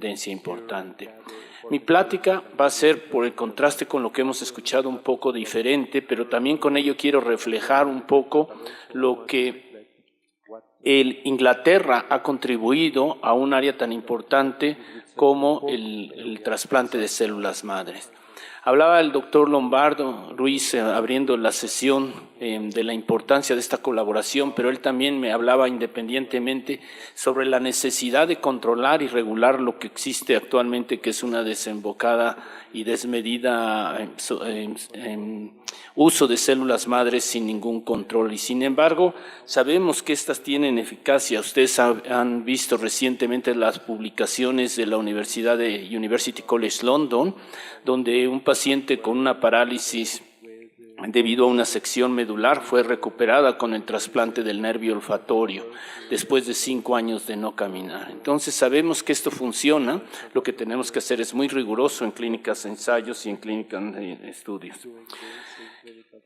tendencia importante. Mi plática va a ser, por el contraste con lo que hemos escuchado, un poco diferente, pero también con ello quiero reflejar un poco lo que Inglaterra ha contribuido a un área tan importante como el trasplante de células madres. Hablaba el doctor Lombardo Ruiz abriendo la sesión de la importancia de esta colaboración, pero él también me hablaba independientemente sobre la necesidad de controlar y regular lo que existe actualmente, que es una desembocada y desmedida uso de células madres sin ningún control. Y sin embargo, sabemos que estas tienen eficacia. Ustedes han visto recientemente las publicaciones de la Universidad de University College London, donde un paciente con una parálisis debido a una sección medular fue recuperada con el trasplante del nervio olfatorio después de 5 años de no caminar. Entonces sabemos que esto funciona. Lo que tenemos que hacer es muy riguroso en clínicas de ensayos y en clínicas de estudios.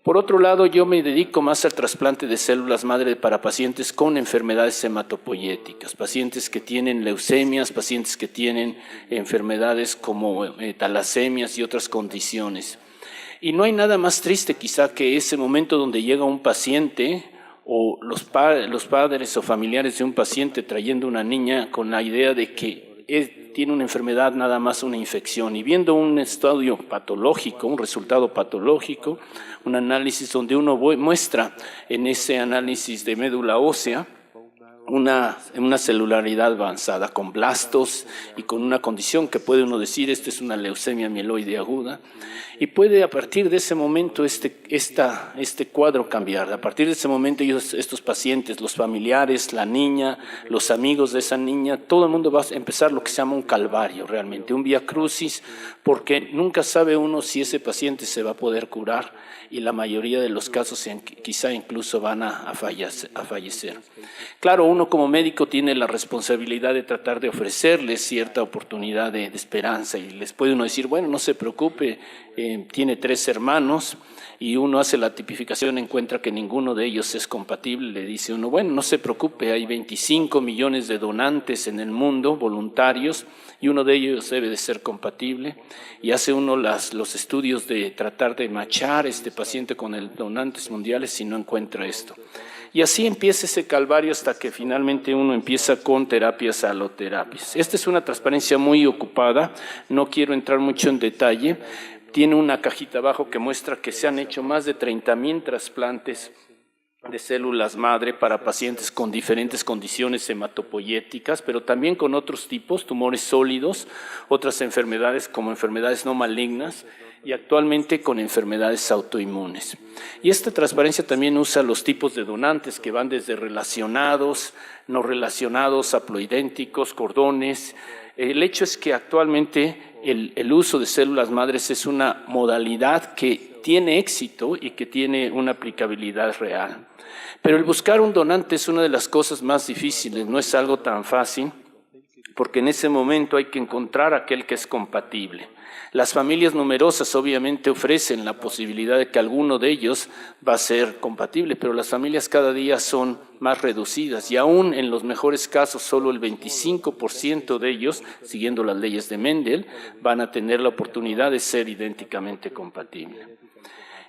Por otro lado, yo me dedico más al trasplante de células madre para pacientes con enfermedades hematopoyéticas, pacientes que tienen leucemias, pacientes que tienen enfermedades como talasemias y otras condiciones. Y no hay nada más triste quizá que ese momento donde llega un paciente o los padres o familiares de un paciente trayendo una niña con la idea de que tiene una enfermedad, nada más una infección, y viendo un estudio patológico, un resultado patológico, un análisis donde uno muestra en ese análisis de médula ósea una celularidad avanzada con blastos y con una condición que puede uno decir esta es una leucemia mieloide aguda, y puede a partir de ese momento este cuadro cambiar. A partir de ese momento estos pacientes, los familiares, la niña, los amigos de esa niña, todo el mundo va a empezar lo que se llama un calvario realmente, un vía crucis, porque nunca sabe uno si ese paciente se va a poder curar y la mayoría de los casos quizá incluso van a fallecer. Claro, uno como médico tiene la responsabilidad de tratar de ofrecerles cierta oportunidad de esperanza y les puede uno decir, bueno, no se preocupe, tiene 3 hermanos y uno hace la tipificación, encuentra que ninguno de ellos es compatible, le dice uno, bueno, no se preocupe, hay 25 millones de donantes en el mundo, voluntarios, y uno de ellos debe de ser compatible, y hace uno los estudios de tratar de machar este paciente con el donantes mundiales si no encuentra esto. Y así empieza ese calvario hasta que finalmente uno empieza con terapias aloterapias. Esta es una transparencia muy ocupada, no quiero entrar mucho en detalle. Tiene una cajita abajo que muestra que se han hecho más de 30,000 trasplantes de células madre para pacientes con diferentes condiciones hematopoyéticas, pero también con otros tipos, tumores sólidos, otras enfermedades como enfermedades no malignas y actualmente con enfermedades autoinmunes. Y esta transparencia también usa los tipos de donantes que van desde relacionados, no relacionados, haploidénticos, cordones. El hecho es que actualmente el uso de células madres es una modalidad que tiene éxito y que tiene una aplicabilidad real. Pero el buscar un donante es una de las cosas más difíciles, no es algo tan fácil, porque en ese momento hay que encontrar aquel que es compatible. Las familias numerosas obviamente ofrecen la posibilidad de que alguno de ellos va a ser compatible, pero las familias cada día son más reducidas y aún en los mejores casos solo el 25% de ellos, siguiendo las leyes de Mendel, van a tener la oportunidad de ser idénticamente compatibles.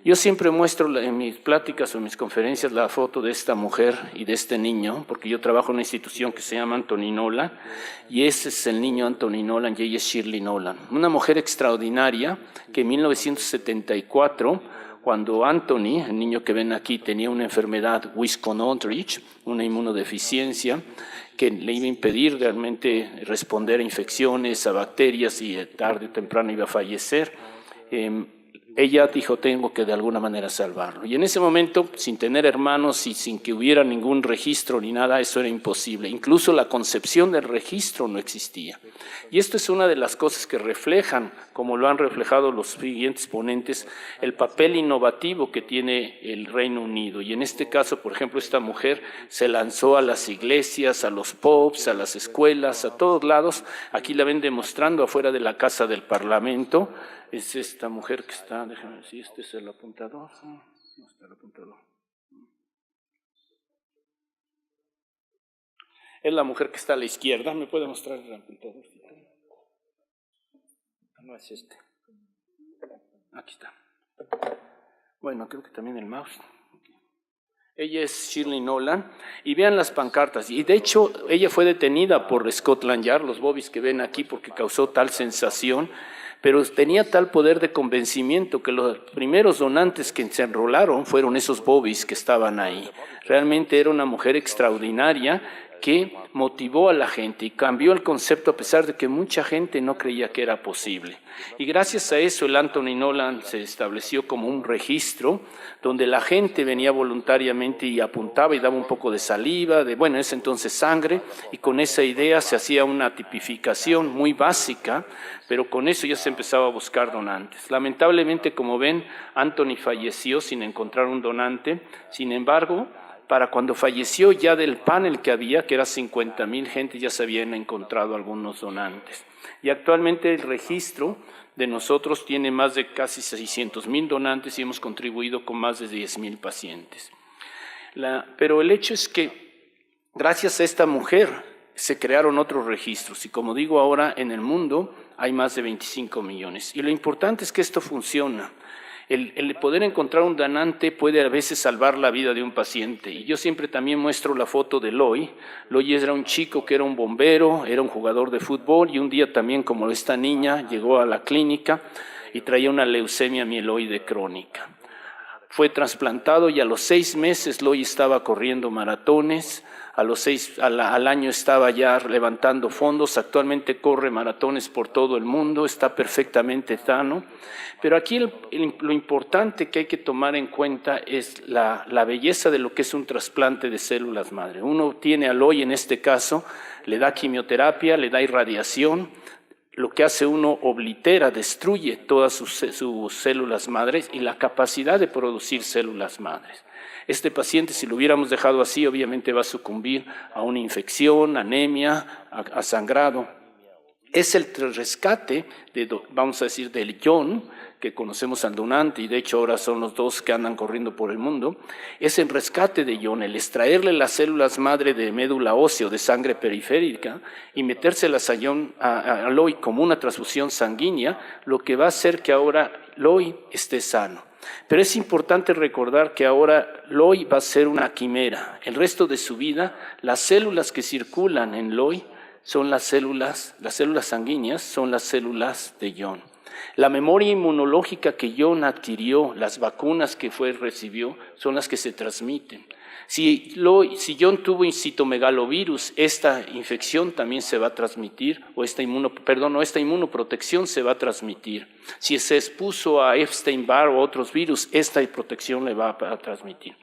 Yo siempre muestro en mis pláticas o en mis conferencias la foto de esta mujer y de este niño, porque yo trabajo en una institución que se llama Anthony Nolan, y ese es el niño Anthony Nolan y ella es Shirley Nolan. Una mujer extraordinaria que en 1974, cuando Anthony, el niño que ven aquí, tenía una enfermedad Wiskon-Ondrich, una inmunodeficiencia, que le iba a impedir realmente responder a infecciones, a bacterias y tarde o temprano iba a fallecer. Ella dijo, tengo que de alguna manera salvarlo. Y en ese momento, sin tener hermanos y sin que hubiera ningún registro ni nada, eso era imposible. Incluso la concepción del registro no existía. Y esto es una de las cosas que reflejan, como lo han reflejado los siguientes ponentes, el papel innovativo que tiene el Reino Unido. Y en este caso, por ejemplo, esta mujer se lanzó a las iglesias, a los pubs, a las escuelas, a todos lados. Aquí la ven demostrando afuera de la Casa del Parlamento. Es esta mujer que está, déjame ver si este es el apuntador. No está el apuntador. Es la mujer que está a la izquierda. ¿Me puede mostrar el apuntador? No es este. Aquí está. Bueno, creo que también el mouse. Ella es Shirley Nolan, y vean las pancartas, y de hecho ella fue detenida por Scotland Yard, los bobbies que ven aquí, porque causó tal sensación, pero tenía tal poder de convencimiento que los primeros donantes que se enrolaron fueron esos bobbies que estaban ahí. Realmente era una mujer extraordinaria que motivó a la gente y cambió el concepto a pesar de que mucha gente no creía que era posible. Y gracias a eso el Anthony Nolan se estableció como un registro donde la gente venía voluntariamente y apuntaba y daba un poco de saliva, en ese entonces sangre, y con esa idea se hacía una tipificación muy básica, pero con eso ya se empezaba a buscar donantes. Lamentablemente, como ven, Anthony falleció sin encontrar un donante. Sin embargo, para cuando falleció, ya del panel que había, que era 50,000 gente, ya se habían encontrado algunos donantes. Y actualmente el registro de nosotros tiene más de casi 600,000 donantes y hemos contribuido con más de 10,000 pacientes. Pero el hecho es que gracias a esta mujer se crearon otros registros y, como digo, ahora en el mundo hay más de 25 millones. Y lo importante es que esto funciona. El poder encontrar un donante puede a veces salvar la vida de un paciente. Y yo siempre también muestro la foto de Loy. Loy era un chico que era un bombero, era un jugador de fútbol, y un día también, como esta niña, llegó a la clínica y traía una leucemia mieloide crónica. Fue trasplantado y a los 6 meses Loy estaba corriendo maratones. Al año estaba ya levantando fondos, actualmente corre maratones por todo el mundo, está perfectamente sano. Pero aquí lo importante que hay que tomar en cuenta es la belleza de lo que es un trasplante de células madre. Uno tiene a Loy en este caso, le da quimioterapia, le da irradiación. Lo que hace uno oblitera, destruye todas sus células madres y la capacidad de producir células madres. Este paciente, si lo hubiéramos dejado así, obviamente va a sucumbir a una infección, anemia, a sangrado. Es el rescate, vamos a decir, del ion, que conocemos al donante, y de hecho ahora son los dos que andan corriendo por el mundo. Es el rescate de ion, el extraerle las células madre de médula ósea o de sangre periférica y metérselas a Loy como una transfusión sanguínea, lo que va a hacer que ahora Loy esté sano. Pero es importante recordar que ahora Loy va a ser una quimera. El resto de su vida, las células que circulan en Loy son las células sanguíneas, son las células de John. La memoria inmunológica que John adquirió, las vacunas que recibió, son las que se transmiten. Si John tuvo citomegalovirus, esta infección también se va a transmitir, esta inmunoprotección se va a transmitir. Si se expuso a Epstein-Barr o otros virus, esta protección le va a transmitir.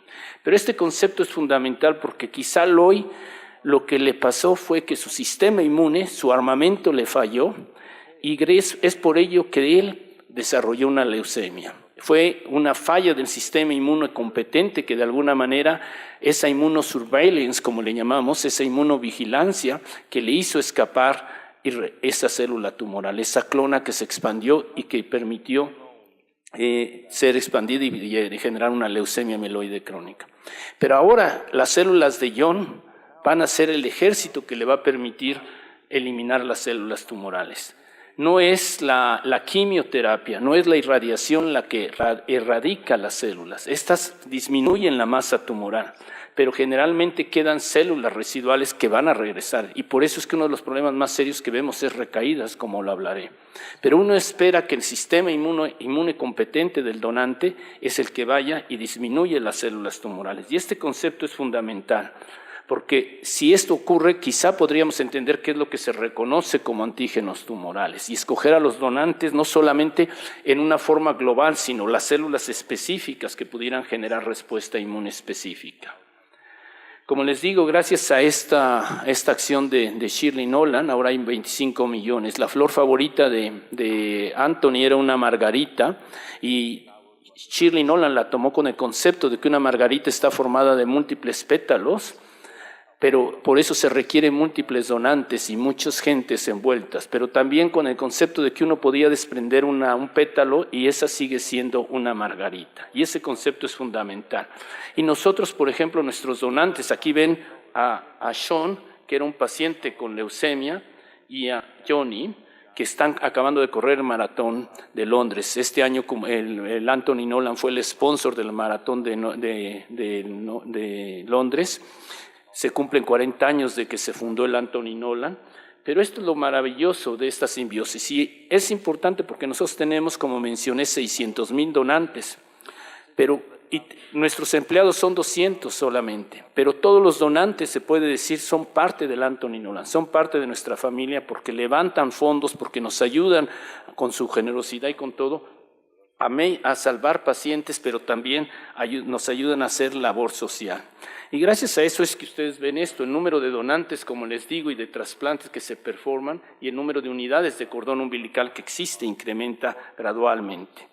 Pero este concepto es fundamental porque quizá Loy lo que le pasó fue que su sistema inmune, su armamento le falló, y es por ello que él desarrolló una leucemia. Fue una falla del sistema inmune competente que de alguna manera esa inmunosurveillance, como le llamamos, esa inmunovigilancia que le hizo escapar esa célula tumoral, esa clona que se expandió y que permitió ser expandida y generar una leucemia mieloide crónica. Pero ahora las células de John van a ser el ejército que le va a permitir eliminar las células tumorales. No es la quimioterapia, no es la irradiación la que erradica las células. Estas disminuyen la masa tumoral, pero generalmente quedan células residuales que van a regresar. Y por eso es que uno de los problemas más serios que vemos es recaídas, como lo hablaré. Pero uno espera que el sistema inmune competente del donante es el que vaya y disminuye las células tumorales. Y este concepto es fundamental, porque si esto ocurre, quizá podríamos entender qué es lo que se reconoce como antígenos tumorales y escoger a los donantes no solamente en una forma global, sino las células específicas que pudieran generar respuesta inmune específica. Como les digo, gracias a esta acción de Shirley Nolan, ahora hay 25 millones. La flor favorita de Anthony era una margarita y Shirley Nolan la tomó con el concepto de que una margarita está formada de múltiples pétalos, pero por eso se requieren múltiples donantes y muchas gentes envueltas, pero también con el concepto de que uno podía desprender un pétalo y esa sigue siendo una margarita. Y ese concepto es fundamental. Y nosotros, por ejemplo, nuestros donantes, aquí ven a Sean, que era un paciente con leucemia, y a Johnny, que están acabando de correr el maratón de Londres. Este año el Anthony Nolan fue el sponsor del maratón de Londres. Se cumplen 40 años de que se fundó el Anthony Nolan. Pero esto es lo maravilloso de esta simbiosis. Y es importante porque nosotros tenemos, como mencioné, 600,000 donantes. Y nuestros empleados son 200 solamente, pero todos los donantes, se puede decir, son parte del Anthony Nolan, son parte de nuestra familia porque levantan fondos, porque nos ayudan con su generosidad y con todo a salvar pacientes, pero también nos ayudan a hacer labor social. Y gracias a eso es que ustedes ven esto, el número de donantes, como les digo, y de trasplantes que se performan, y el número de unidades de cordón umbilical que existe incrementa gradualmente.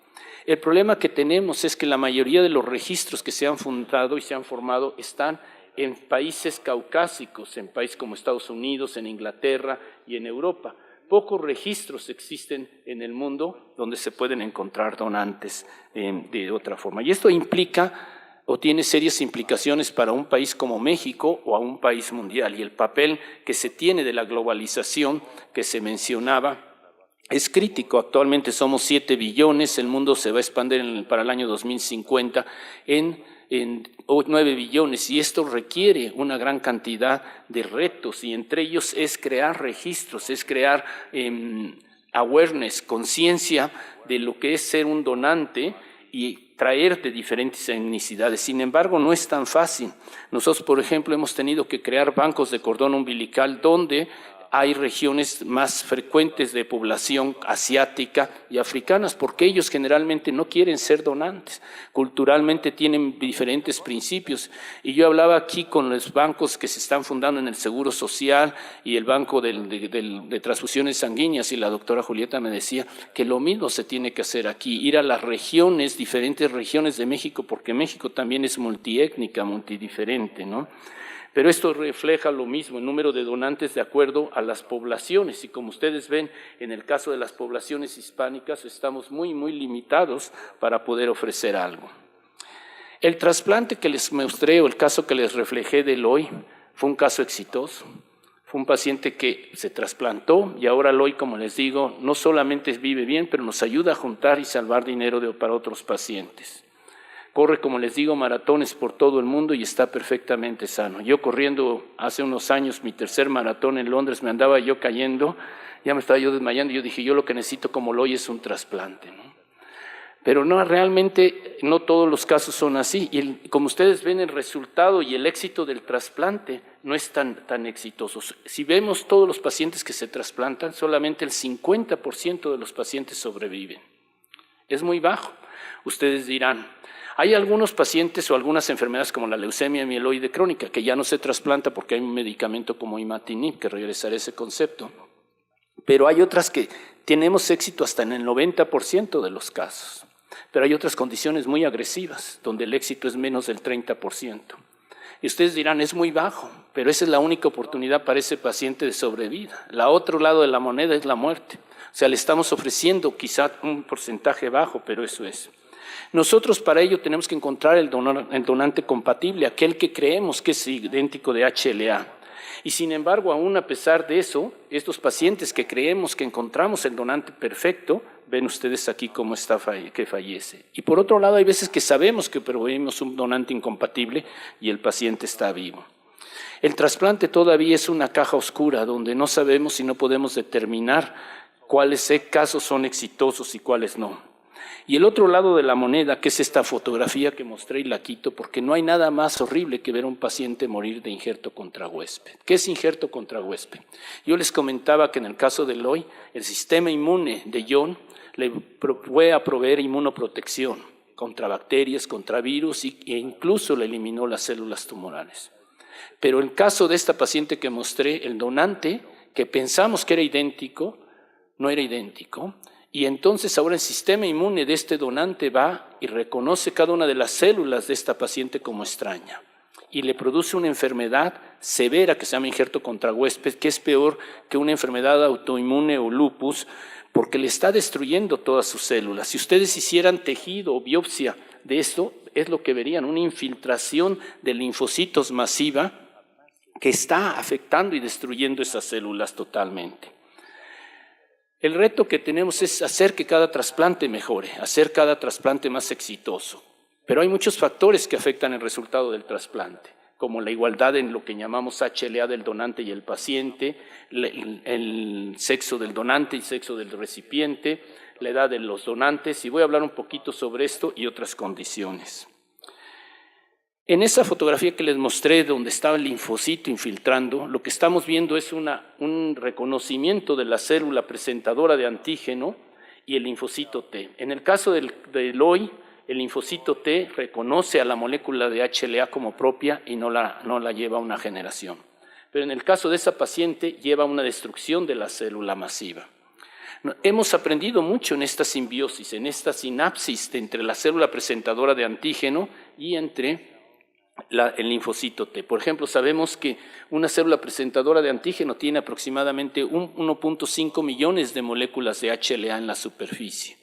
El problema que tenemos es que la mayoría de los registros que se han fundado y se han formado están en países caucásicos, en países como Estados Unidos, en Inglaterra y en Europa. Pocos registros existen en el mundo donde se pueden encontrar donantes de otra forma. Y esto implica o tiene serias implicaciones para un país como México o a un país mundial. Y el papel que se tiene de la globalización que se mencionaba es crítico. Actualmente somos 7 billones, el mundo se va a expandir para el año 2050 en 9 billones y esto requiere una gran cantidad de retos y entre ellos es crear registros, es crear awareness, conciencia de lo que es ser un donante y traer de diferentes etnicidades. Sin embargo, no es tan fácil. Nosotros, por ejemplo, hemos tenido que crear bancos de cordón umbilical donde hay regiones más frecuentes de población asiática y africanas, porque ellos generalmente no quieren ser donantes, culturalmente tienen diferentes principios. Y yo hablaba aquí con los bancos que se están fundando en el Seguro Social y el Banco de Transfusiones Sanguíneas, y la doctora Julieta me decía que lo mismo se tiene que hacer aquí, ir a las regiones, diferentes regiones de México, porque México también es multiétnica, multidiferente, ¿no? Pero esto refleja lo mismo, el número de donantes de acuerdo a las poblaciones. Y como ustedes ven, en el caso de las poblaciones hispánicas, estamos muy limitados para poder ofrecer algo. El trasplante que les mostré, o el caso que les reflejé de Eloy, fue un caso exitoso. Fue un paciente que se trasplantó y ahora Eloy, como les digo, no solamente vive bien, pero nos ayuda a juntar y salvar dinero para otros pacientes. Corre, como les digo, maratones por todo el mundo y está perfectamente sano. Yo corriendo hace unos años mi tercer maratón en Londres, me andaba yo cayendo, ya me estaba yo desmayando y yo dije, yo lo que necesito como Eloy es un trasplante, ¿no? Pero no, realmente no todos los casos son así. Y como ustedes ven, el resultado y el éxito del trasplante no es tan exitoso. Si vemos todos los pacientes que se trasplantan, solamente el 50% de los pacientes sobreviven. Es muy bajo. Ustedes dirán, hay algunos pacientes o algunas enfermedades como la leucemia mieloide crónica que ya no se trasplanta porque hay un medicamento como imatinib, que regresaré a ese concepto. Pero hay otras que tenemos éxito hasta en el 90% de los casos. Pero hay otras condiciones muy agresivas donde el éxito es menos del 30%. Y ustedes dirán, es muy bajo, pero esa es la única oportunidad para ese paciente de sobrevida. El otro lado de la moneda es la muerte. O sea, le estamos ofreciendo quizá un porcentaje bajo, pero eso es. Nosotros para ello tenemos que encontrar el donante compatible, aquel que creemos que es idéntico de HLA. Y sin embargo, aún a pesar de eso, estos pacientes que creemos que encontramos el donante perfecto, ven ustedes aquí cómo está que fallece. Y por otro lado, hay veces que sabemos que proveemos un donante incompatible y el paciente está vivo. El trasplante todavía es una caja oscura donde no sabemos y no podemos determinar cuáles casos son exitosos y cuáles no. Y el otro lado de la moneda, que es esta fotografía que mostré y la quito, porque no hay nada más horrible que ver a un paciente morir de injerto contra huésped. ¿Qué es injerto contra huésped? Yo les comentaba que en el caso de Eloy, el sistema inmune de John le puede proveer inmunoprotección contra bacterias, contra virus e incluso le eliminó las células tumorales. Pero en el caso de esta paciente que mostré, el donante, que pensamos que era idéntico, no era idéntico. Y entonces ahora el sistema inmune de este donante va y reconoce cada una de las células de esta paciente como extraña y le produce una enfermedad severa que se llama injerto contra huésped, que es peor que una enfermedad autoinmune o lupus, porque le está destruyendo todas sus células. Si ustedes hicieran tejido o biopsia de esto, es lo que verían, una infiltración de linfocitos masiva que está afectando y destruyendo esas células totalmente. El reto que tenemos es hacer que cada trasplante mejore, hacer cada trasplante más exitoso. Pero hay muchos factores que afectan el resultado del trasplante, como la igualdad en lo que llamamos HLA del donante y el paciente, el sexo del donante y sexo del recipiente, la edad de los donantes, y voy a hablar un poquito sobre esto y otras condiciones. En esa fotografía que les mostré, donde estaba el linfocito infiltrando, lo que estamos viendo es un reconocimiento de la célula presentadora de antígeno y el linfocito T. En el caso del OI, el linfocito T reconoce a la molécula de HLA como propia y no la lleva a una generación. Pero en el caso de esa paciente, lleva una destrucción de la célula masiva. Hemos aprendido mucho en esta simbiosis, en esta sinapsis entre la célula presentadora de antígeno y entre el linfocito T. Por ejemplo, sabemos que una célula presentadora de antígeno tiene aproximadamente 1.5 millones de moléculas de HLA en la superficie.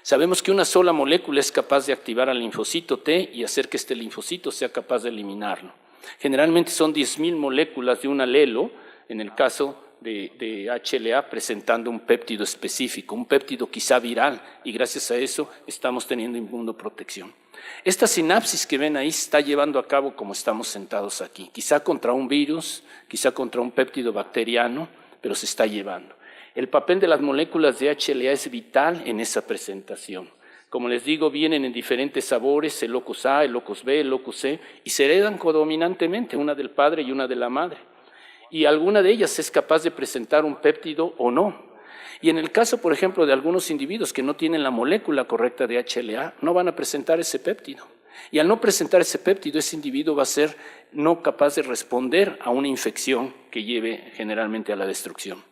Sabemos que una sola molécula es capaz de activar al linfocito T y hacer que este linfocito sea capaz de eliminarlo. Generalmente son 10.000 moléculas de un alelo, en el caso de HLA, presentando un péptido específico, un péptido quizá viral, y gracias a eso estamos teniendo inmunoprotección. Esta sinapsis que ven ahí se está llevando a cabo como estamos sentados aquí, quizá contra un virus, quizá contra un péptido bacteriano, pero se está llevando. El papel de las moléculas de HLA es vital en esa presentación. Como les digo, vienen en diferentes sabores, el locus A, el locus B, el locus C, y se heredan codominantemente, una del padre y una de la madre. Y alguna de ellas es capaz de presentar un péptido o no. Y en el caso, por ejemplo, de algunos individuos que no tienen la molécula correcta de HLA, no van a presentar ese péptido. Y al no presentar ese péptido, ese individuo va a ser no capaz de responder a una infección que lleve generalmente a la destrucción.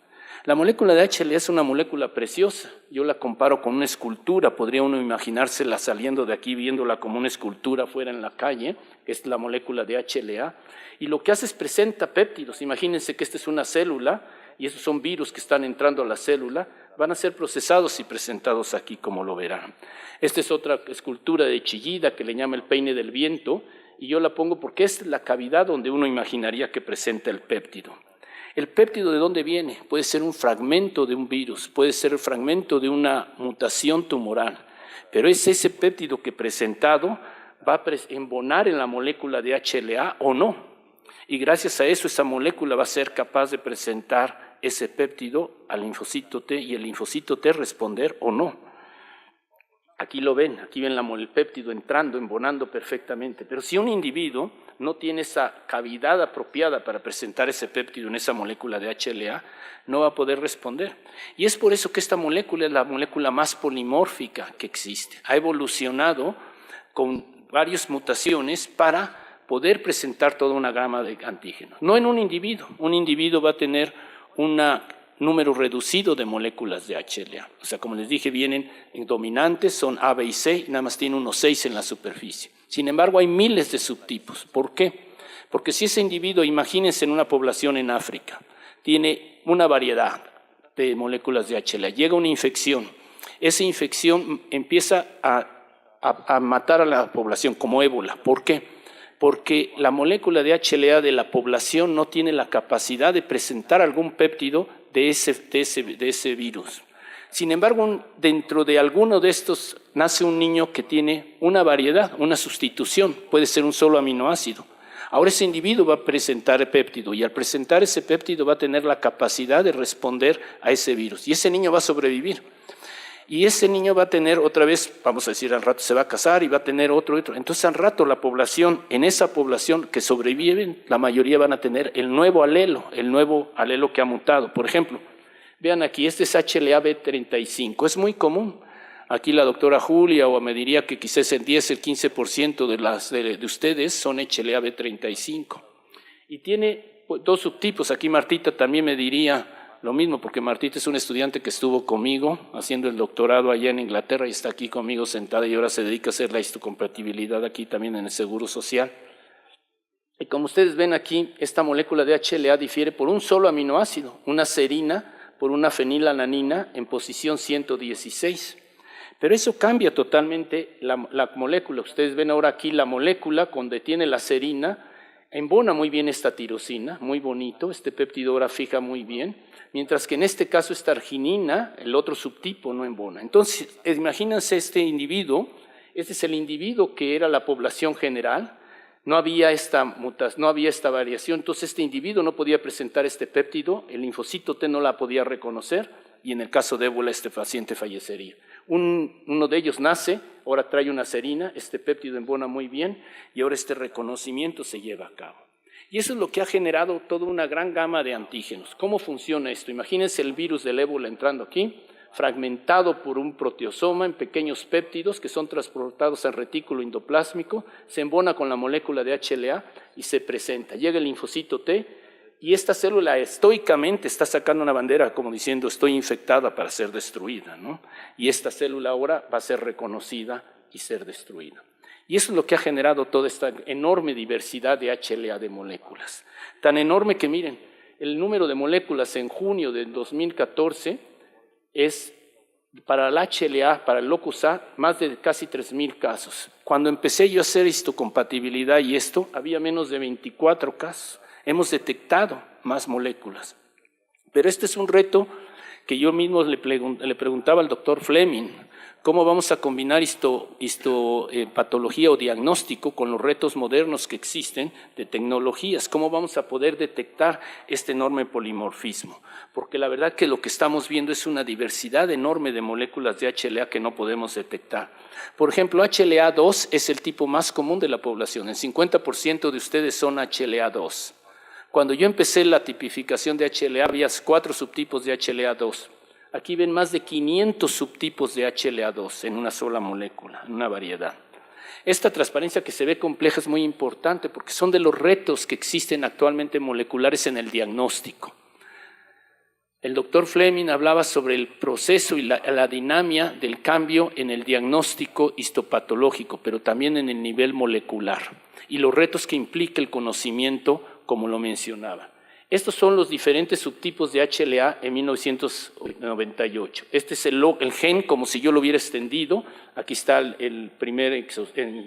La molécula de HLA es una molécula preciosa. Yo la comparo con una escultura. Podría uno imaginársela saliendo de aquí, viéndola como una escultura fuera en la calle, que es la molécula de HLA. Y lo que hace es presenta péptidos. Imagínense que esta es una célula y esos son virus que están entrando a la célula, van a ser procesados y presentados aquí, como lo verán. Esta es otra escultura de Chillida que le llama el peine del viento, y yo la pongo porque es la cavidad donde uno imaginaría que presenta el péptido. ¿El péptido de dónde viene? Puede ser un fragmento de un virus, puede ser el fragmento de una mutación tumoral, pero es ese péptido que presentado va a embonar en la molécula de HLA o no. Y gracias a eso, esa molécula va a ser capaz de presentar ese péptido al linfocito T y el linfocito T responder o no. Aquí lo ven, aquí ven el péptido entrando, embonando perfectamente. Pero si un individuo no tiene esa cavidad apropiada para presentar ese péptido en esa molécula de HLA, no va a poder responder. Y es por eso que esta molécula es la molécula más polimórfica que existe. Ha evolucionado con varias mutaciones para poder presentar toda una gama de antígenos. No en un individuo va a tener un número reducido de moléculas de HLA. O sea, como les dije, vienen en dominantes, son A, B y C, y nada más tiene unos 6 en la superficie. Sin embargo, hay miles de subtipos. ¿Por qué? Porque si ese individuo, imagínense en una población en África, tiene una variedad de moléculas de HLA, llega una infección, esa infección empieza a matar a la población como ébola. ¿Por qué? Porque la molécula de HLA de la población no tiene la capacidad de presentar algún péptido de ese virus. Sin embargo, dentro de alguno de estos nace un niño que tiene una variedad, una sustitución, puede ser un solo aminoácido. Ahora ese individuo va a presentar el péptido y al presentar ese péptido va a tener la capacidad de responder a ese virus y ese niño va a sobrevivir. Y ese niño va a tener otra vez, vamos a decir, al rato se va a casar y va a tener otro. Entonces al rato la población, en esa población que sobreviven, la mayoría van a tener el nuevo alelo que ha mutado. Por ejemplo, vean aquí, este es HLA-B35, es muy común. Aquí la doctora Julia me diría que quizás el 10, el 15% de ustedes son HLA-B35. Y tiene dos subtipos, aquí Martita también me diría lo mismo, porque Martita es una estudiante que estuvo conmigo haciendo el doctorado allá en Inglaterra y está aquí conmigo sentada y ahora se dedica a hacer la histocompatibilidad aquí también en el Seguro Social. Y como ustedes ven aquí, esta molécula de HLA difiere por un solo aminoácido, una serina por una fenilalanina en posición 116. Pero eso cambia totalmente la molécula. Ustedes ven ahora aquí la molécula donde tiene la serina embona muy bien esta tirosina, muy bonito, este péptido ahora fija muy bien, mientras que en este caso esta arginina, el otro subtipo, no embona. Entonces, imagínense este individuo, este es el individuo que era la población general, no había esta variación, entonces este individuo no podía presentar este péptido, el linfocito T no la podía reconocer, y en el caso de ébola este paciente fallecería. Uno de ellos nace, ahora trae una serina, este péptido embona muy bien y ahora este reconocimiento se lleva a cabo. Y eso es lo que ha generado toda una gran gama de antígenos. ¿Cómo funciona esto? Imagínense el virus del ébola entrando aquí, fragmentado por un proteosoma en pequeños péptidos que son transportados al retículo endoplásmico, se embona con la molécula de HLA y se presenta. Llega el linfocito T, y esta célula estoicamente está sacando una bandera como diciendo estoy infectada para ser destruida, ¿no? Y esta célula ahora va a ser reconocida y ser destruida. Y eso es lo que ha generado toda esta enorme diversidad de HLA de moléculas. Tan enorme que miren, el número de moléculas en junio del 2014 es para el HLA, para el locus A, más de casi 3,000 casos. Cuando empecé yo a hacer histocompatibilidad y esto, había menos de 24 casos. Hemos detectado más moléculas. Pero este es un reto que yo mismo le preguntaba al doctor Fleming, ¿cómo vamos a combinar patología o diagnóstico con los retos modernos que existen de tecnologías? ¿Cómo vamos a poder detectar este enorme polimorfismo? Porque la verdad que lo que estamos viendo es una diversidad enorme de moléculas de HLA que no podemos detectar. Por ejemplo, HLA2 es el tipo más común de la población. El 50% de ustedes son HLA2. Cuando yo empecé la tipificación de HLA, había 4 subtipos de HLA2. Aquí ven más de 500 subtipos de HLA2 en una sola molécula, en una variedad. Esta transparencia que se ve compleja es muy importante porque son de los retos que existen actualmente moleculares en el diagnóstico. El doctor Fleming hablaba sobre el proceso y la dinámica del cambio en el diagnóstico histopatológico, pero también en el nivel molecular y los retos que implica el conocimiento, como lo mencionaba. Estos son los diferentes subtipos de HLA en 1998. Este es el gen como si yo lo hubiera extendido. Aquí está el primer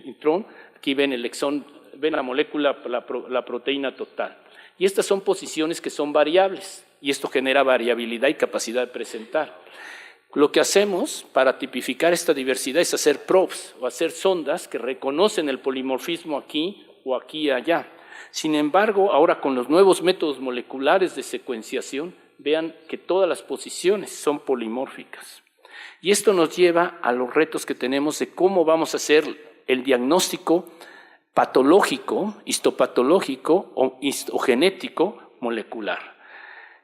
intrón, aquí ven el exón, ven la molécula, la proteína total. Y estas son posiciones que son variables y esto genera variabilidad y capacidad de presentar. Lo que hacemos para tipificar esta diversidad es hacer probes o hacer sondas que reconocen el polimorfismo aquí o aquí y allá. Sin embargo, ahora con los nuevos métodos moleculares de secuenciación, vean que todas las posiciones son polimórficas. Y esto nos lleva a los retos que tenemos de cómo vamos a hacer el diagnóstico patológico, histopatológico o genético molecular.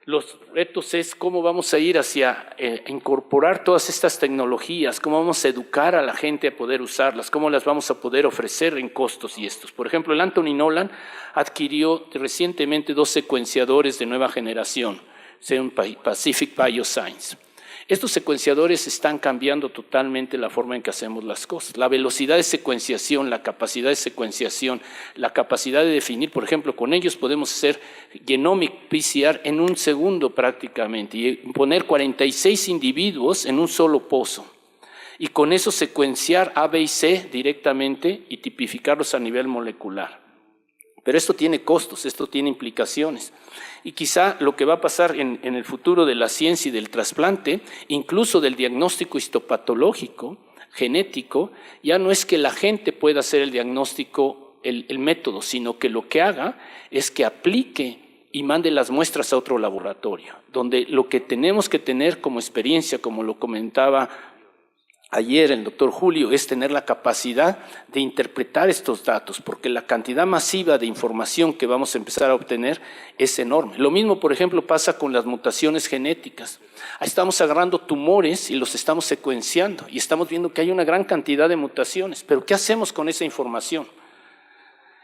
Los retos es cómo vamos a ir hacia incorporar todas estas tecnologías, cómo vamos a educar a la gente a poder usarlas, cómo las vamos a poder ofrecer en costos y estos. Por ejemplo, el Anthony Nolan adquirió recientemente 2 secuenciadores de nueva generación, Pacific Bioscience. Estos secuenciadores están cambiando totalmente la forma en que hacemos las cosas. La velocidad de secuenciación, la capacidad de secuenciación, la capacidad de definir, por ejemplo, con ellos podemos hacer genomic PCR en 1 segundo prácticamente y poner 46 individuos en un solo pozo. Y con eso secuenciar A, B y C directamente y tipificarlos a nivel molecular. Pero esto tiene costos, esto tiene implicaciones. Y quizá lo que va a pasar en el futuro de la ciencia y del trasplante, incluso del diagnóstico histopatológico, genético, ya no es que la gente pueda hacer el diagnóstico, el método, sino que lo que haga es que aplique y mande las muestras a otro laboratorio, donde lo que tenemos que tener como experiencia, como lo comentaba ayer el doctor Julio, es tener la capacidad de interpretar estos datos, porque la cantidad masiva de información que vamos a empezar a obtener es enorme. Lo mismo, por ejemplo, pasa con las mutaciones genéticas. Estamos agarrando tumores y los estamos secuenciando y estamos viendo que hay una gran cantidad de mutaciones, pero ¿qué hacemos con esa información?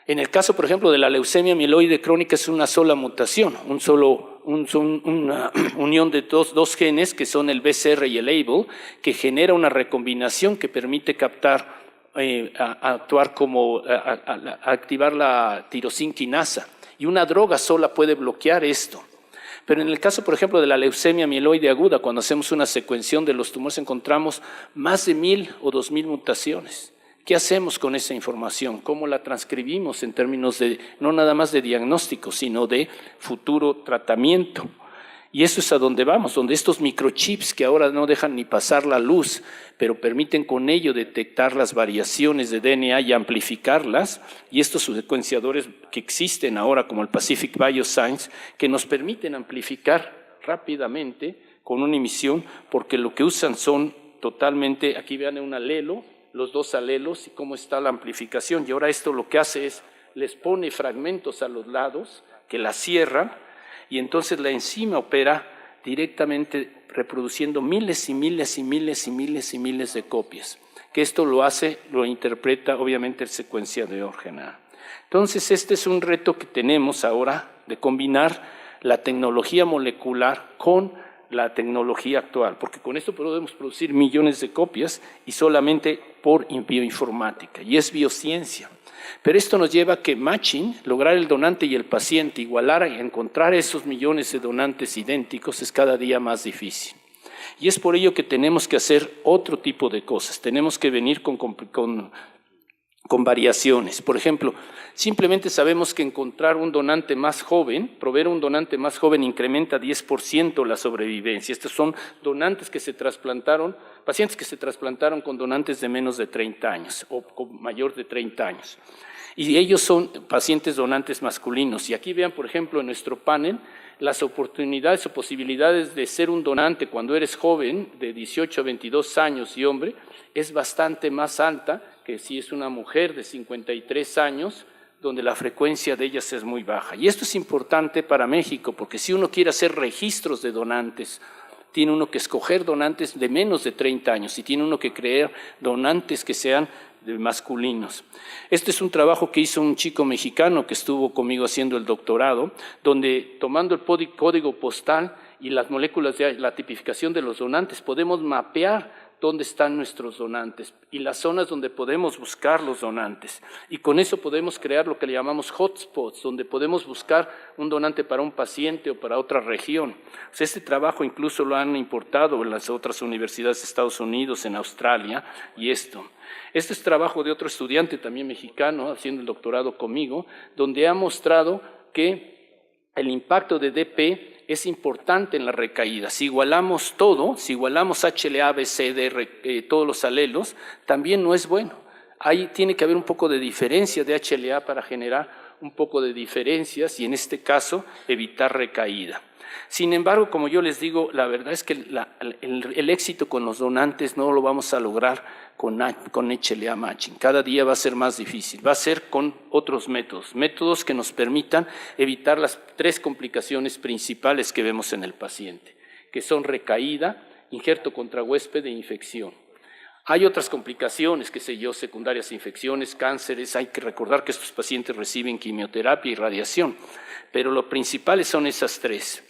En el caso, por ejemplo, de la leucemia mieloide crónica es una sola mutación, una unión de dos genes que son el BCR y el ABL, que genera una recombinación que permite captar, actuar como, activar la tirosina quinasa. Y una droga sola puede bloquear esto. Pero en el caso, por ejemplo, de la leucemia mieloide aguda, cuando hacemos una secuenciación de los tumores encontramos más de 1,000 o 2,000 mutaciones ¿Qué hacemos con esa información? ¿Cómo la transcribimos en términos de, no nada más de diagnóstico, sino de futuro tratamiento? Y eso es a donde vamos, donde estos microchips que ahora no dejan ni pasar la luz, pero permiten con ello detectar las variaciones de DNA y amplificarlas, y estos secuenciadores que existen ahora, como el Pacific Bioscience, que nos permiten amplificar rápidamente con una emisión, porque lo que usan son totalmente, aquí vean un alelo, los dos alelos y cómo está la amplificación, y ahora esto lo que hace es, les pone fragmentos a los lados que la cierran, y entonces la enzima opera directamente reproduciendo miles y miles y miles y miles y miles de copias, que esto lo hace, lo interpreta obviamente el secuenciador general. Entonces este es un reto que tenemos ahora de combinar la tecnología molecular con la tecnología actual, porque con esto podemos producir millones de copias y solamente por bioinformática, y es biociencia. Pero esto nos lleva a que matching, lograr el donante y el paciente, igualar y encontrar esos millones de donantes idénticos es cada día más difícil. Y es por ello que tenemos que hacer otro tipo de cosas, tenemos que venir con variaciones. Por ejemplo, simplemente sabemos que encontrar un donante más joven, proveer un donante más joven incrementa 10% la sobrevivencia. Estos son donantes que se trasplantaron, pacientes que se trasplantaron con donantes de menos de 30 años o con mayor de 30 años. Y ellos son pacientes donantes masculinos. Y aquí vean, por ejemplo, en nuestro panel, las oportunidades o posibilidades de ser un donante cuando eres joven, de 18 a 22 años y hombre, es bastante más alta que si es una mujer de 53 años, donde la frecuencia de ellas es muy baja. Y esto es importante para México, porque si uno quiere hacer registros de donantes, tiene uno que escoger donantes de menos de 30 años y tiene uno que crear donantes que sean masculinos. Este es un trabajo que hizo un chico mexicano que estuvo conmigo haciendo el doctorado, donde tomando el código postal y las moléculas de la tipificación de los donantes, podemos mapear dónde están nuestros donantes y las zonas donde podemos buscar los donantes. Y con eso podemos crear lo que le llamamos hotspots, donde podemos buscar un donante para un paciente o para otra región. O sea, este trabajo incluso lo han importado en las otras universidades de Estados Unidos, en Australia, y esto. Este es trabajo de otro estudiante también mexicano, haciendo el doctorado conmigo, donde ha mostrado que el impacto de DP es importante en la recaída. Si igualamos todo, si igualamos HLA, B, C, D, todos los alelos, también no es bueno. Ahí tiene que haber un poco de diferencia de HLA para generar un poco de diferencias y en este caso evitar recaída. Sin embargo, como yo les digo, la verdad es que el éxito con los donantes no lo vamos a lograr con HLA matching. Cada día va a ser más difícil, va a ser con otros métodos que nos permitan evitar las 3 complicaciones principales que vemos en el paciente, que son recaída, injerto contra huésped e infección. Hay otras complicaciones, qué sé yo, secundarias, infecciones, cánceres. Hay que recordar que estos pacientes reciben quimioterapia y radiación, pero lo principal son esas 3.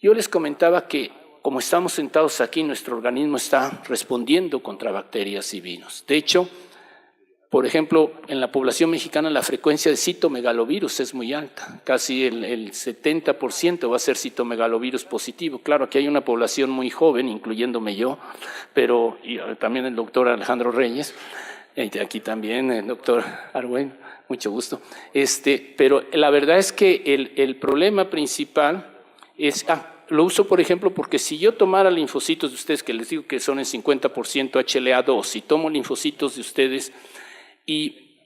Yo les comentaba que como estamos sentados aquí, nuestro organismo está respondiendo contra bacterias y virus. De hecho, por ejemplo, en la población mexicana la frecuencia de citomegalovirus es muy alta, casi el 70% va a ser citomegalovirus positivo. Claro, aquí hay una población muy joven, incluyéndome yo, pero y también el doctor Alejandro Reyes, y aquí también el doctor Arwen, mucho gusto. Pero la verdad es que el problema principal es... Lo uso, por ejemplo, porque si yo tomara linfocitos de ustedes, que les digo que son en 50% HLA-2, y tomo linfocitos de ustedes y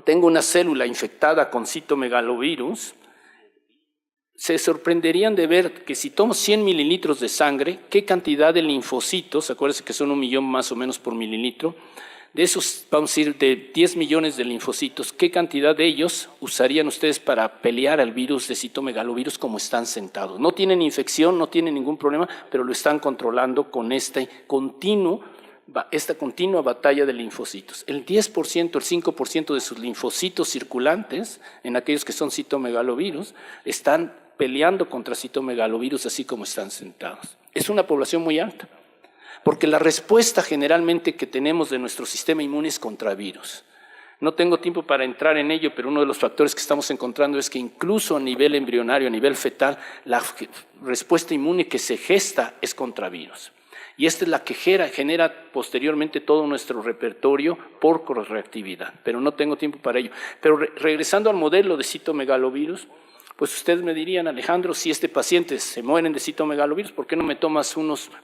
tengo una célula infectada con citomegalovirus, se sorprenderían de ver que si tomo 100 mililitros de sangre, qué cantidad de linfocitos, acuérdense que son 1 millón más o menos por mililitro, de esos, vamos a decir, de 10 millones de linfocitos, ¿qué cantidad de ellos usarían ustedes para pelear al virus de citomegalovirus como están sentados? No tienen infección, no tienen ningún problema, pero lo están controlando con esta continua batalla de linfocitos. El 10%, el 5% de sus linfocitos circulantes, en aquellos que son citomegalovirus, están peleando contra citomegalovirus así como están sentados. Es una población muy alta. Porque la respuesta generalmente que tenemos de nuestro sistema inmune es contra virus. No tengo tiempo para entrar en ello, pero uno de los factores que estamos encontrando es que incluso a nivel embrionario, a nivel fetal, la respuesta inmune que se gesta es contra virus. Y esta es la que genera posteriormente todo nuestro repertorio por correactividad, pero no tengo tiempo para ello. Pero regresando al modelo de citomegalovirus, pues ustedes me dirían, Alejandro, si este paciente se mueren de citomegalovirus, ¿por qué no me tomas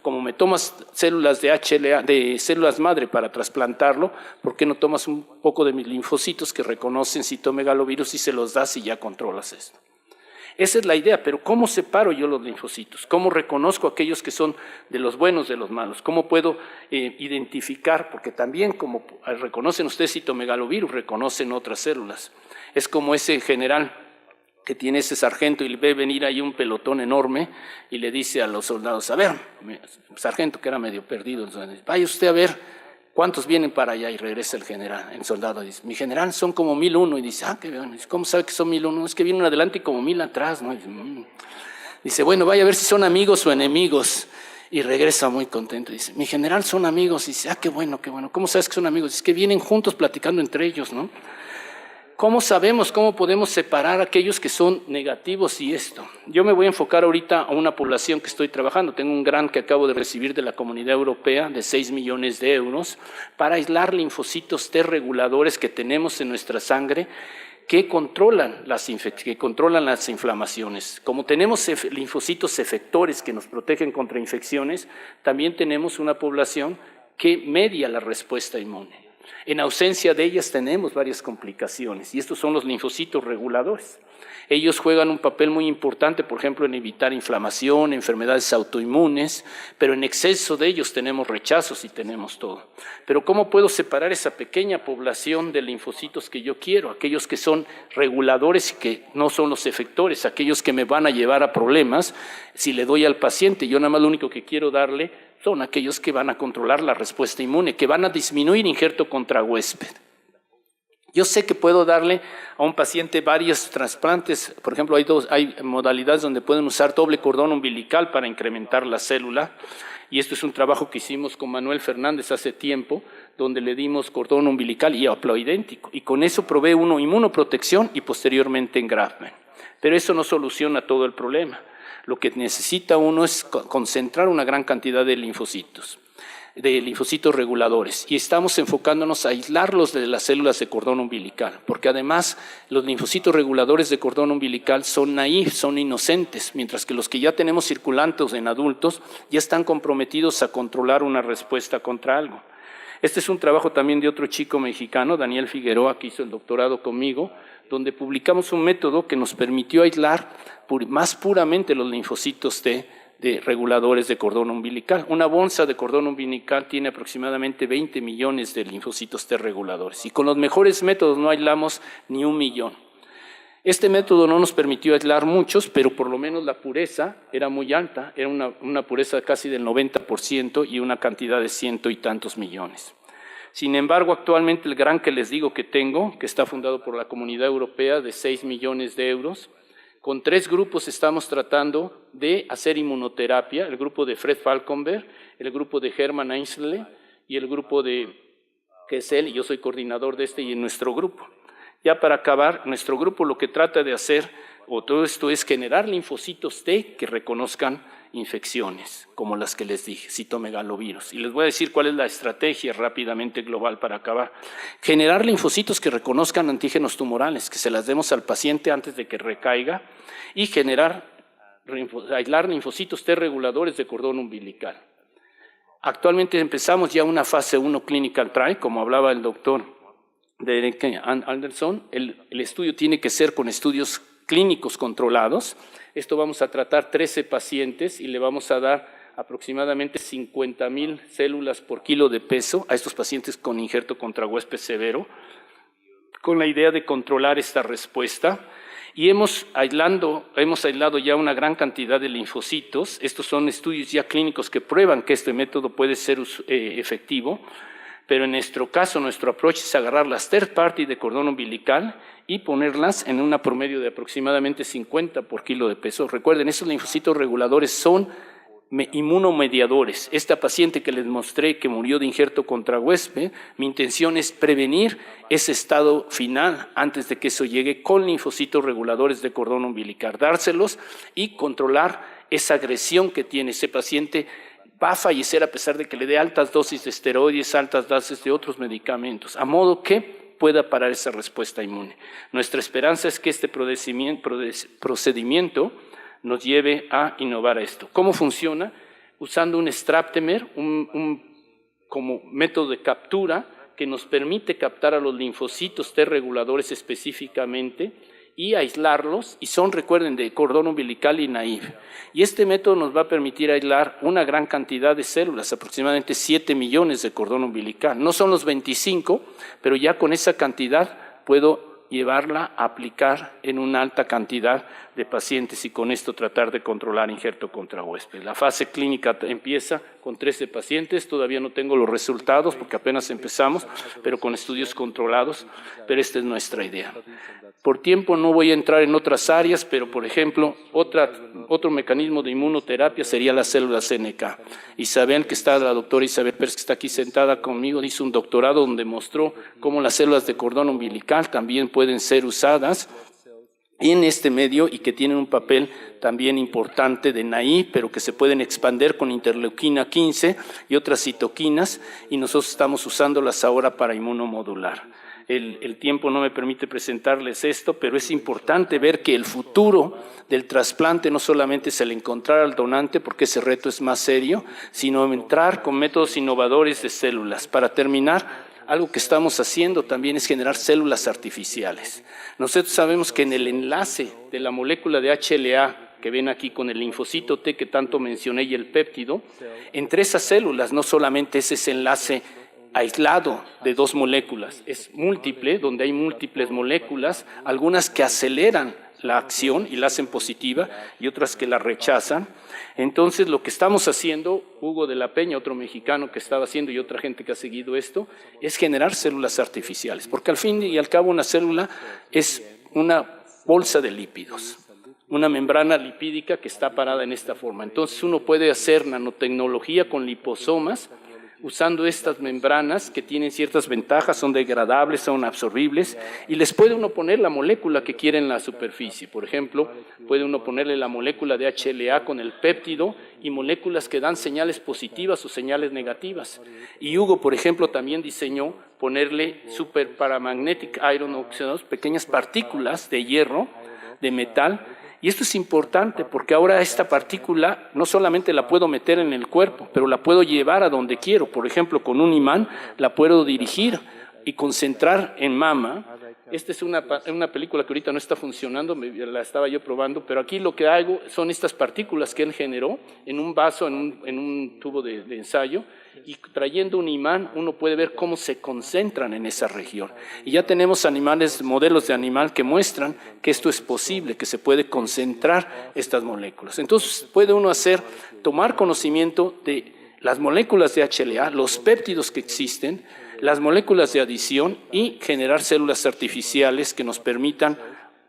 como me tomas células de HLA, de células madre para trasplantarlo? ¿Por qué no tomas un poco de mis linfocitos que reconocen citomegalovirus y se los das y ya controlas esto? Esa es la idea, pero ¿cómo separo yo los linfocitos? ¿Cómo reconozco aquellos que son de los buenos de los malos? ¿Cómo puedo identificar? Porque también como reconocen ustedes citomegalovirus, reconocen otras células. Es como ese general que tiene ese sargento y ve venir ahí un pelotón enorme y le dice a los soldados, a ver, sargento que era medio perdido, entonces, vaya usted a ver cuántos vienen para allá, y regresa el general, el soldado dice, mi general son como 1001, y dice, qué bien, ¿cómo sabe que son 1001? Es que vienen adelante y como 1000 atrás, ¿no? Dice, bueno, vaya a ver si son amigos o enemigos, y regresa muy contento, dice, mi general son amigos, y dice, qué bueno, ¿cómo sabes que son amigos? Dice, que vienen juntos platicando entre ellos, ¿no? ¿Cómo sabemos, cómo podemos separar aquellos que son negativos y esto? Yo me voy a enfocar ahorita a una población que estoy trabajando. Tengo un grant que acabo de recibir de la Comunidad Europea de 6 millones de euros para aislar linfocitos T reguladores que tenemos en nuestra sangre que controlan las inflamaciones. Como tenemos linfocitos efectores que nos protegen contra infecciones, también tenemos una población que media la respuesta inmune. En ausencia de ellas tenemos varias complicaciones y estos son los linfocitos reguladores. Ellos juegan un papel muy importante, por ejemplo, en evitar inflamación, enfermedades autoinmunes, pero en exceso de ellos tenemos rechazos y tenemos todo. Pero ¿cómo puedo separar esa pequeña población de linfocitos que yo quiero? Aquellos que son reguladores y que no son los efectores, aquellos que me van a llevar a problemas si le doy al paciente. Yo nada más lo único que quiero darle son aquellos que van a controlar la respuesta inmune, que van a disminuir injerto contra huésped. Yo sé que puedo darle a un paciente varios trasplantes, por ejemplo, hay modalidades donde pueden usar doble cordón umbilical para incrementar la célula, y esto es un trabajo que hicimos con Manuel Fernández hace tiempo, donde le dimos cordón umbilical y haploidéntico, y con eso provee uno inmunoprotección y posteriormente engraftment. Pero eso no soluciona todo el problema. Lo que necesita uno es concentrar una gran cantidad de linfocitos reguladores, y estamos enfocándonos a aislarlos de las células de cordón umbilical, porque además los linfocitos reguladores de cordón umbilical son naif, son inocentes, mientras que los que ya tenemos circulantes en adultos ya están comprometidos a controlar una respuesta contra algo. Este es un trabajo también de otro chico mexicano, Daniel Figueroa, que hizo el doctorado conmigo, donde publicamos un método que nos permitió aislar más puramente los linfocitos T de reguladores de cordón umbilical. Una bolsa de cordón umbilical tiene aproximadamente 20 millones de linfocitos T reguladores y con los mejores métodos no aislamos ni 1 millón. Este método no nos permitió aislar muchos, pero por lo menos la pureza era muy alta, era una pureza casi del 90% y una cantidad de 100 y tantos millones. Sin embargo, actualmente el grant que les digo que tengo, que está fundado por la Comunidad Europea de 6 millones de euros, con 3 grupos estamos tratando de hacer inmunoterapia, el grupo de Fred Falkenberg, el grupo de Hermann Ainsley y el grupo de Kessel, y yo soy coordinador de y en nuestro grupo. Ya para acabar, nuestro grupo lo que trata de hacer, todo esto es generar linfocitos T que reconozcan infecciones, como las que les dije, citomegalovirus. Y les voy a decir cuál es la estrategia rápidamente global para acabar. Generar linfocitos que reconozcan antígenos tumorales, que se las demos al paciente antes de que recaiga, y aislar linfocitos T reguladores de cordón umbilical. Actualmente empezamos ya una fase 1 clinical trial, como hablaba el doctor Derek Anderson. El estudio tiene que ser con estudios clínicos controlados. Esto vamos a tratar 13 pacientes y le vamos a dar aproximadamente 50,000 células por kilo de peso a estos pacientes con injerto contra huésped severo, con la idea de controlar esta respuesta. Y hemos aislado ya una gran cantidad de linfocitos. Estos son estudios ya clínicos que prueban que este método puede ser efectivo, pero en nuestro caso, nuestro approach es agarrar las third party de cordón umbilical y ponerlas en una promedio de aproximadamente 50 por kilo de peso. Recuerden, esos linfocitos reguladores son inmunomediadores. Esta paciente que les mostré que murió de injerto contra huésped, mi intención es prevenir ese estado final antes de que eso llegue con linfocitos reguladores de cordón umbilical, dárselos y controlar esa agresión que tiene ese paciente va a fallecer a pesar de que le dé altas dosis de esteroides, altas dosis de otros medicamentos, a modo que pueda parar esa respuesta inmune. Nuestra esperanza es que este procedimiento nos lleve a innovar esto. ¿Cómo funciona? Usando un straptemer, como método de captura que nos permite captar a los linfocitos T reguladores específicamente y aislarlos, y son, recuerden, de cordón umbilical y naive. Y este método nos va a permitir aislar una gran cantidad de células, aproximadamente 7 millones de cordón umbilical. No son los 25, pero ya con esa cantidad puedo llevarla a aplicar en una alta cantidad de pacientes y con esto tratar de controlar injerto contra huésped. La fase clínica empieza con 13 pacientes, todavía no tengo los resultados porque apenas empezamos, pero con estudios controlados, pero esta es nuestra idea. Por tiempo no voy a entrar en otras áreas, pero por ejemplo, otro mecanismo de inmunoterapia sería las células NK. Isabel, la doctora Isabel Pérez, que está aquí sentada conmigo, hizo un doctorado donde mostró cómo las células de cordón umbilical también pueden ser usadas en este medio y que tienen un papel también importante de NAI, pero que se pueden expandir con interleuquina 15 y otras citoquinas, y nosotros estamos usándolas ahora para inmunomodular. El tiempo no me permite presentarles esto, pero es importante ver que el futuro del trasplante no solamente es el encontrar al donante, porque ese reto es más serio, sino entrar con métodos innovadores de células. Para terminar, algo que estamos haciendo también es generar células artificiales. Nosotros sabemos que en el enlace de la molécula de HLA, que ven aquí con el linfocito T que tanto mencioné y el péptido, entre esas células no solamente es ese enlace aislado de dos moléculas, es múltiple, donde hay múltiples moléculas, algunas que aceleran la acción y la hacen positiva y otras que la rechazan. Entonces, lo que estamos haciendo, Hugo de la Peña, otro mexicano que estaba haciendo y otra gente que ha seguido esto, es generar células artificiales, porque al fin y al cabo una célula es una bolsa de lípidos, una membrana lipídica que está parada en esta forma. Entonces, uno puede hacer nanotecnología con liposomas, usando estas membranas que tienen ciertas ventajas, son degradables, son absorbibles, y les puede uno poner la molécula que quiere en la superficie. Por ejemplo, puede uno ponerle la molécula de HLA con el péptido y moléculas que dan señales positivas o señales negativas. Y Hugo, por ejemplo, también diseñó ponerle superparamagnetic iron oxides, pequeñas partículas de hierro, de metal. Y esto es importante porque ahora esta partícula no solamente la puedo meter en el cuerpo, pero la puedo llevar a donde quiero. Por ejemplo, con un imán la puedo dirigir y concentrar en mama. Esta es una película que ahorita no está funcionando, la estaba yo probando, pero aquí lo que hago son estas partículas que él generó en un vaso, en un tubo de ensayo, y trayendo un imán uno puede ver cómo se concentran en esa región. Y ya tenemos modelos de animal que muestran que esto es posible, que se puede concentrar estas moléculas. Entonces puede uno tomar conocimiento de las moléculas de HLA, los péptidos que existen, las moléculas de adición y generar células artificiales que nos permitan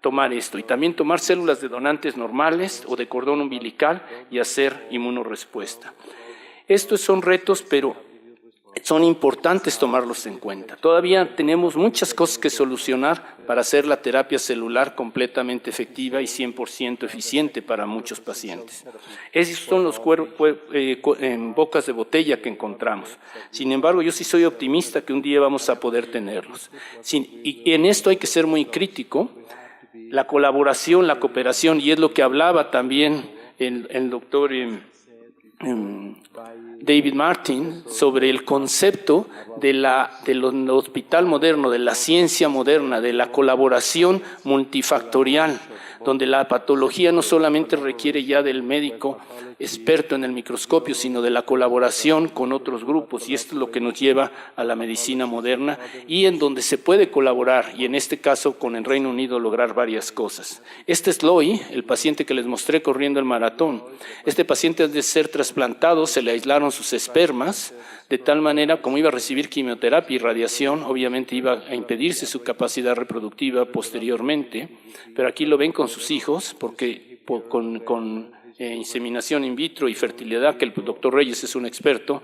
tomar esto y también tomar células de donantes normales o de cordón umbilical y hacer inmunorespuesta. Estos son retos, pero son importantes tomarlos en cuenta. Todavía tenemos muchas cosas que solucionar para hacer la terapia celular completamente efectiva y 100% eficiente para muchos pacientes. Esos son los bocas de botella que encontramos. Sin embargo, yo sí soy optimista que un día vamos a poder tenerlos. Y en esto hay que ser muy crítico. La colaboración, la cooperación, y es lo que hablaba también el doctor David Martin sobre el concepto del hospital moderno, de la ciencia moderna, de la colaboración multifactorial, donde la patología no solamente requiere ya del médico experto en el microscopio, sino de la colaboración con otros grupos, y esto es lo que nos lleva a la medicina moderna, y en donde se puede colaborar, y en este caso con el Reino Unido lograr varias cosas. Este es Loy, el paciente que les mostré corriendo el maratón. Este paciente, antes de ser trasplantado, se le aislaron sus espermas, de tal manera como iba a recibir quimioterapia y radiación, obviamente iba a impedirse su capacidad reproductiva posteriormente, pero aquí lo ven con sus hijos, porque con inseminación in vitro y fertilidad, que el doctor Reyes es un experto,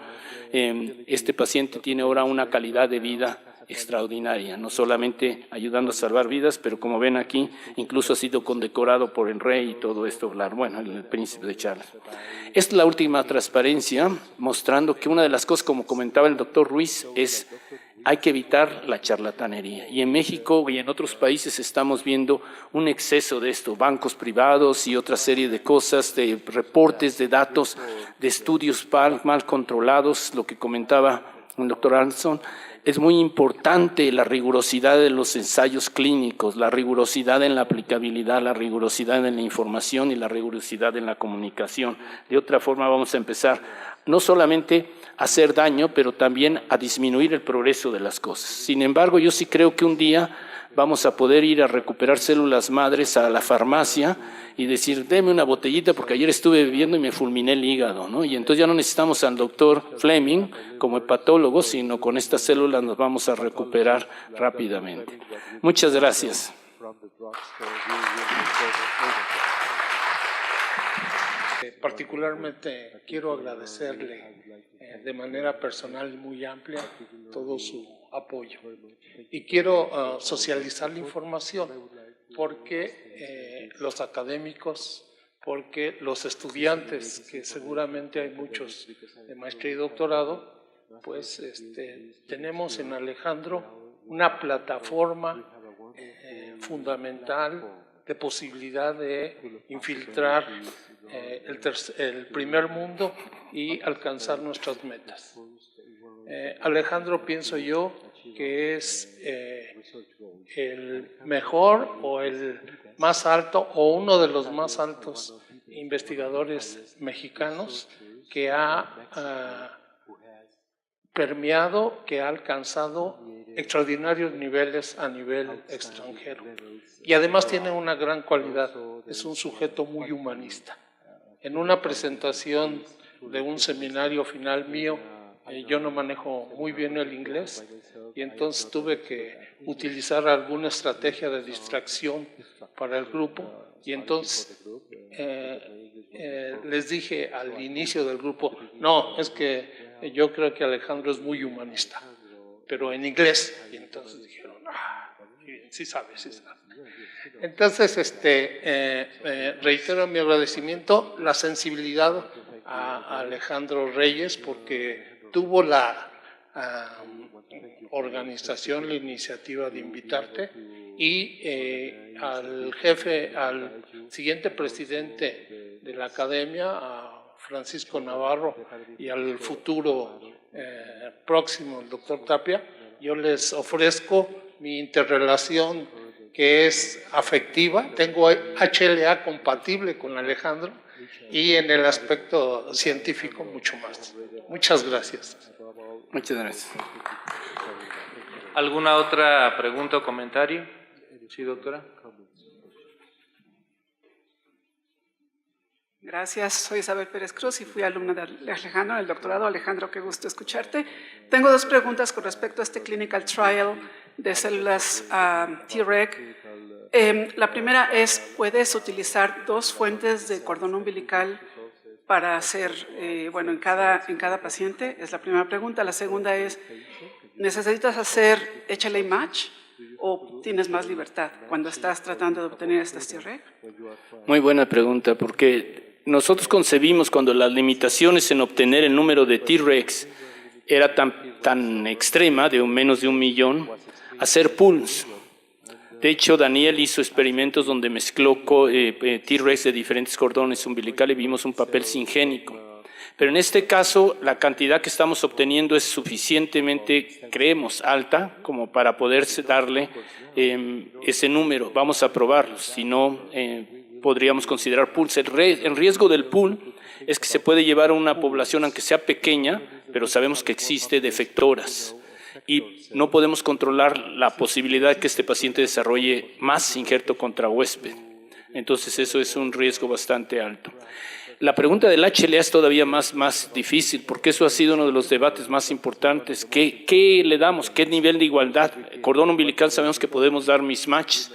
este paciente tiene ahora una calidad de vida extraordinaria, no solamente ayudando a salvar vidas, pero como ven aquí, incluso ha sido condecorado por el rey y todo esto, bueno, el príncipe de Charles. Esta es la última transparencia, mostrando que una de las cosas, como comentaba el doctor Ruiz, es hay que evitar la charlatanería. Y en México y en otros países estamos viendo un exceso de esto, bancos privados y otra serie de cosas, de reportes, de datos, de estudios mal controlados, lo que comentaba el doctor Anderson. Es muy importante la rigurosidad de los ensayos clínicos, la rigurosidad en la aplicabilidad, la rigurosidad en la información y la rigurosidad en la comunicación. De otra forma vamos a empezar no solamente a hacer daño, pero también a disminuir el progreso de las cosas. Sin embargo, yo sí creo que un día vamos a poder ir a recuperar células madres a la farmacia y decir, deme una botellita porque ayer estuve bebiendo y me fulminé el hígado, ¿no? Y entonces ya no necesitamos al doctor Fleming como hepatólogo, sino con estas células nos vamos a recuperar rápidamente. Muchas gracias. Particularmente quiero agradecerle de manera personal y muy amplia todo su apoyo. Y quiero socializar la información porque los académicos, porque los estudiantes, que seguramente hay muchos de maestría y doctorado, pues tenemos en Alejandro una plataforma fundamental de posibilidad de infiltrar el primer mundo y alcanzar nuestras metas. Alejandro, pienso yo, que es el mejor o el más alto o uno de los más altos investigadores mexicanos que ha permeado, que ha alcanzado extraordinarios niveles a nivel extranjero. Y además tiene una gran cualidad, es un sujeto muy humanista. En una presentación de un seminario final mío, yo no manejo muy bien el inglés y entonces tuve que utilizar alguna estrategia de distracción para el grupo y entonces les dije al inicio del grupo, no, es que yo creo que Alejandro es muy humanista, pero en inglés. Y entonces dijeron, sí sabe, sí sabe. Entonces, reitero mi agradecimiento, la sensibilidad a Alejandro Reyes, porque tuvo la organización, la iniciativa de invitarte, y al jefe, al siguiente presidente de la academia, a Francisco Navarro, y al futuro próximo, el doctor Tapia, yo les ofrezco mi interrelación, que es afectiva. Tengo HLA compatible con Alejandro y en el aspecto científico mucho más. Muchas gracias. Muchas gracias. ¿Alguna otra pregunta o comentario? Sí, doctora. Gracias, soy Isabel Pérez Cruz y fui alumna de Alejandro en el doctorado. Alejandro, qué gusto escucharte. Tengo dos preguntas con respecto a este clinical trial de células Treg. La primera es, ¿puedes utilizar dos fuentes de cordón umbilical para hacer, en cada paciente? Es la primera pregunta. La segunda es, ¿necesitas hacer HLA match o tienes más libertad cuando estás tratando de obtener estas Treg? Muy buena pregunta, porque nosotros concebimos cuando las limitaciones en obtener el número de Tregs era tan extrema, de menos de 1 millón, hacer pools. De hecho, Daniel hizo experimentos donde mezcló Tregs de diferentes cordones umbilicales y vimos un papel singénico. Pero en este caso, la cantidad que estamos obteniendo es suficientemente, creemos, alta como para poder darle ese número. Vamos a probarlo, si no, podríamos considerar pools. El riesgo del pool es que se puede llevar a una población, aunque sea pequeña, pero sabemos que existe defectoras. Y no podemos controlar la posibilidad de que este paciente desarrolle más injerto contra huésped. Entonces eso es un riesgo bastante alto. La pregunta del HLA es todavía más difícil, porque eso ha sido uno de los debates más importantes. ¿Qué le damos? ¿Qué nivel de igualdad? Cordón umbilical sabemos que podemos dar mismatches.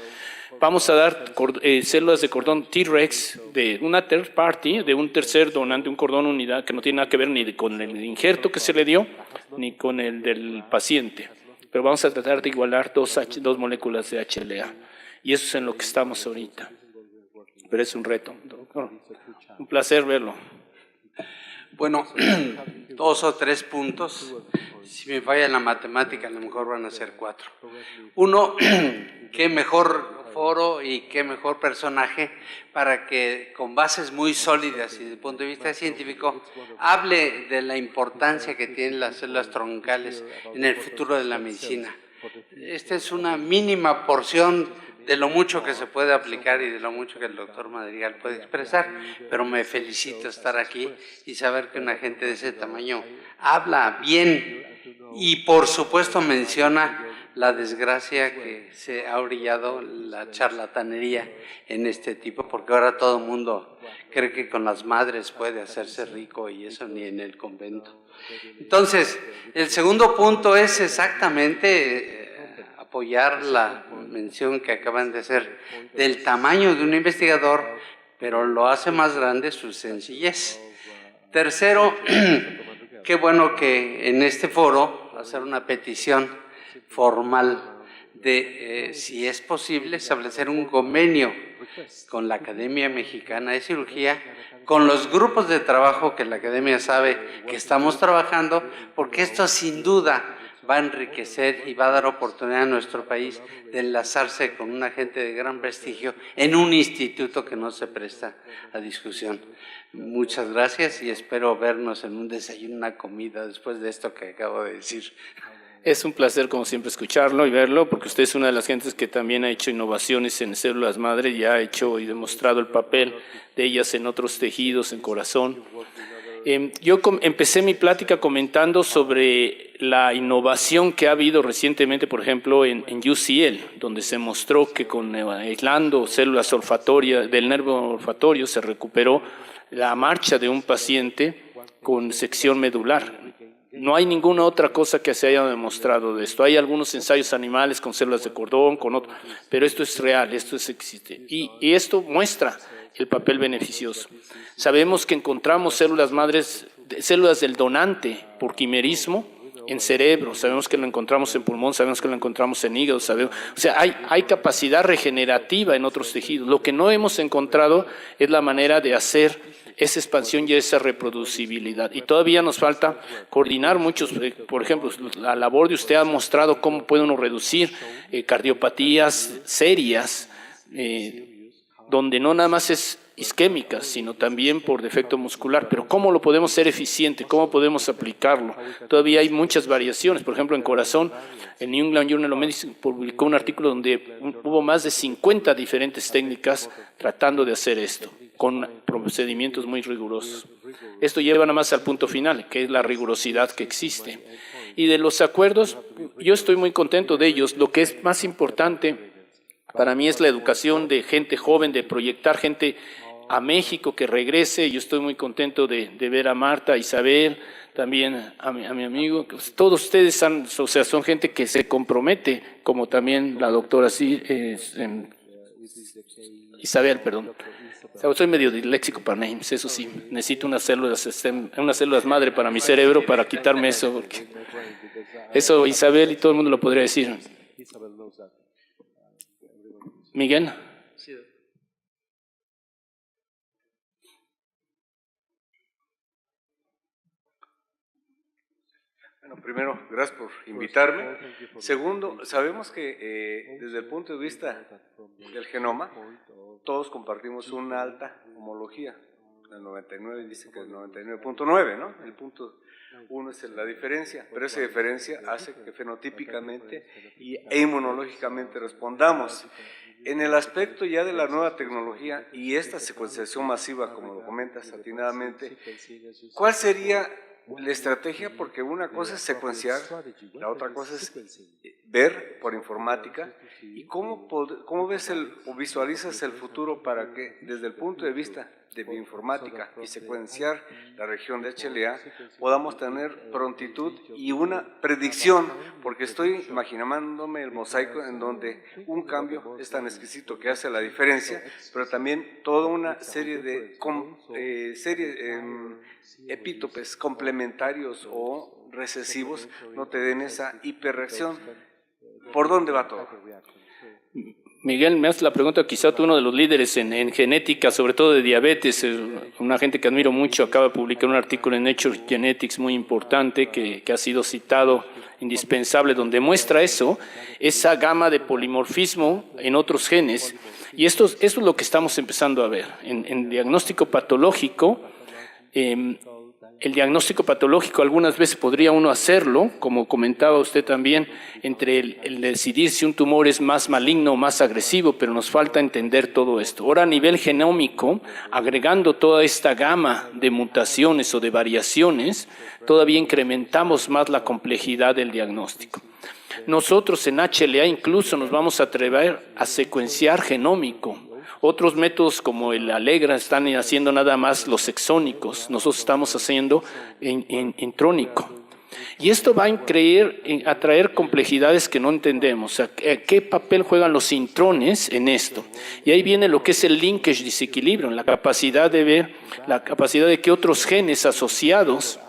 Vamos a dar células de cordón Tregs de una third party, de un tercer donante, un cordón unidad que no tiene nada que ver ni con el injerto que se le dio, ni con el del paciente. pero vamos a tratar de igualar dos moléculas de HLA. Y eso es en lo que estamos ahorita. Pero es un reto. Un placer verlo. Bueno, 2 o 3 puntos. Si me falla la matemática, a lo mejor van a ser 4. Uno, qué mejor foro y qué mejor personaje para que con bases muy sólidas y desde el punto de vista científico hable de la importancia que tienen las células troncales en el futuro de la medicina. Esta es una mínima porción de lo mucho que se puede aplicar y de lo mucho que el doctor Madrigal puede expresar, pero me felicito estar aquí y saber que una gente de ese tamaño habla bien y por supuesto menciona la desgracia que se ha orillado la charlatanería en este tipo, porque ahora todo el mundo cree que con las madres puede hacerse rico y eso ni en el convento. Entonces, el segundo punto es exactamente apoyar la mención que acaban de hacer del tamaño de un investigador, pero lo hace más grande su sencillez. Tercero, qué bueno que en este foro hacer una petición formal de, si es posible, establecer un convenio con la Academia Mexicana de Cirugía, con los grupos de trabajo que la Academia sabe que estamos trabajando, porque esto sin duda va a enriquecer y va a dar oportunidad a nuestro país de enlazarse con una gente de gran prestigio en un instituto que no se presta a discusión. Muchas gracias y espero vernos en un desayuno, una comida después de esto que acabo de decir. Es un placer, como siempre, escucharlo y verlo, porque usted es una de las gentes que también ha hecho innovaciones en células madre y ha hecho y demostrado el papel de ellas en otros tejidos, en corazón. Yo empecé mi plática comentando sobre la innovación que ha habido recientemente, por ejemplo, en UCL, donde se mostró que aislando células olfatorias del nervio olfatorio se recuperó la marcha de un paciente con sección medular. No hay ninguna otra cosa que se haya demostrado de esto. Hay algunos ensayos animales con células de cordón, con otro, pero esto es real, esto existe. Y esto muestra el papel beneficioso. Sabemos que encontramos células madres, células del donante por quimerismo en cerebro, sabemos que lo encontramos en pulmón, sabemos que lo encontramos en hígado, sabemos, o sea, hay capacidad regenerativa en otros tejidos. Lo que no hemos encontrado es la manera de hacer esa expansión y esa reproducibilidad. Y todavía nos falta coordinar muchos, por ejemplo, la labor de usted ha mostrado cómo puede uno reducir cardiopatías serias, donde no nada más es isquémicas, sino también por defecto muscular. Pero ¿cómo lo podemos hacer eficiente? ¿Cómo podemos aplicarlo? Todavía hay muchas variaciones. Por ejemplo, en corazón, el New England Journal of Medicine publicó un artículo donde hubo más de 50 diferentes técnicas tratando de hacer esto, con procedimientos muy rigurosos. Esto lleva nada más al punto final, que es la rigurosidad que existe. Y de los acuerdos, yo estoy muy contento de ellos. Lo que es más importante para mí es la educación de gente joven, de proyectar gente a México que regrese. Yo estoy muy contento de ver a Marta, a Isabel, también a mi amigo. Todos ustedes son gente que se compromete, como también la doctora Isabel, perdón. Soy medio disléxico para names, eso sí. Necesito unas células madre para mi cerebro para quitarme eso, porque eso Isabel y todo el mundo lo podría decir. Miguel. Bueno, primero, gracias por invitarme. Segundo, sabemos que desde el punto de vista del genoma, todos compartimos una alta homología. El 99 dice que el 99.9, ¿no? El punto 1 es la diferencia, pero esa diferencia hace que fenotípicamente e inmunológicamente respondamos. En el aspecto ya de la nueva tecnología y esta secuenciación masiva, como lo comentas atinadamente, ¿cuál sería la estrategia? Porque una cosa es secuenciar, la otra cosa es ver por informática. ¿Y cómo ves o visualizas el futuro para que, desde el punto de vista de bioinformática y secuenciar la región de HLA, podamos tener prontitud y una predicción? Porque estoy imaginándome el mosaico en donde un cambio es tan exquisito que hace la diferencia, pero también toda una serie de epítopes complementarios o recesivos no te den esa hiperreacción. ¿Por dónde va todo? Miguel, me hace la pregunta, quizá tú uno de los líderes en genética, sobre todo de diabetes, una gente que admiro mucho, acaba de publicar un artículo en Nature Genetics muy importante que ha sido citado, indispensable, donde muestra eso, esa gama de polimorfismo en otros genes. Y esto es lo que estamos empezando a ver. En diagnóstico patológico, el diagnóstico patológico algunas veces podría uno hacerlo, como comentaba usted también, entre el decidir si un tumor es más maligno o más agresivo, pero nos falta entender todo esto. Ahora, a nivel genómico, agregando toda esta gama de mutaciones o de variaciones, todavía incrementamos más la complejidad del diagnóstico. Nosotros en HLA incluso nos vamos a atrever a secuenciar genómico. Otros métodos como el Alegra están haciendo nada más los exónicos, nosotros estamos haciendo en trónico. Y esto va a traer complejidades que no entendemos. O sea, ¿qué papel juegan los intrones en esto? Y ahí viene lo que es el linkage desequilibrio, la capacidad de ver, la capacidad de que otros genes asociados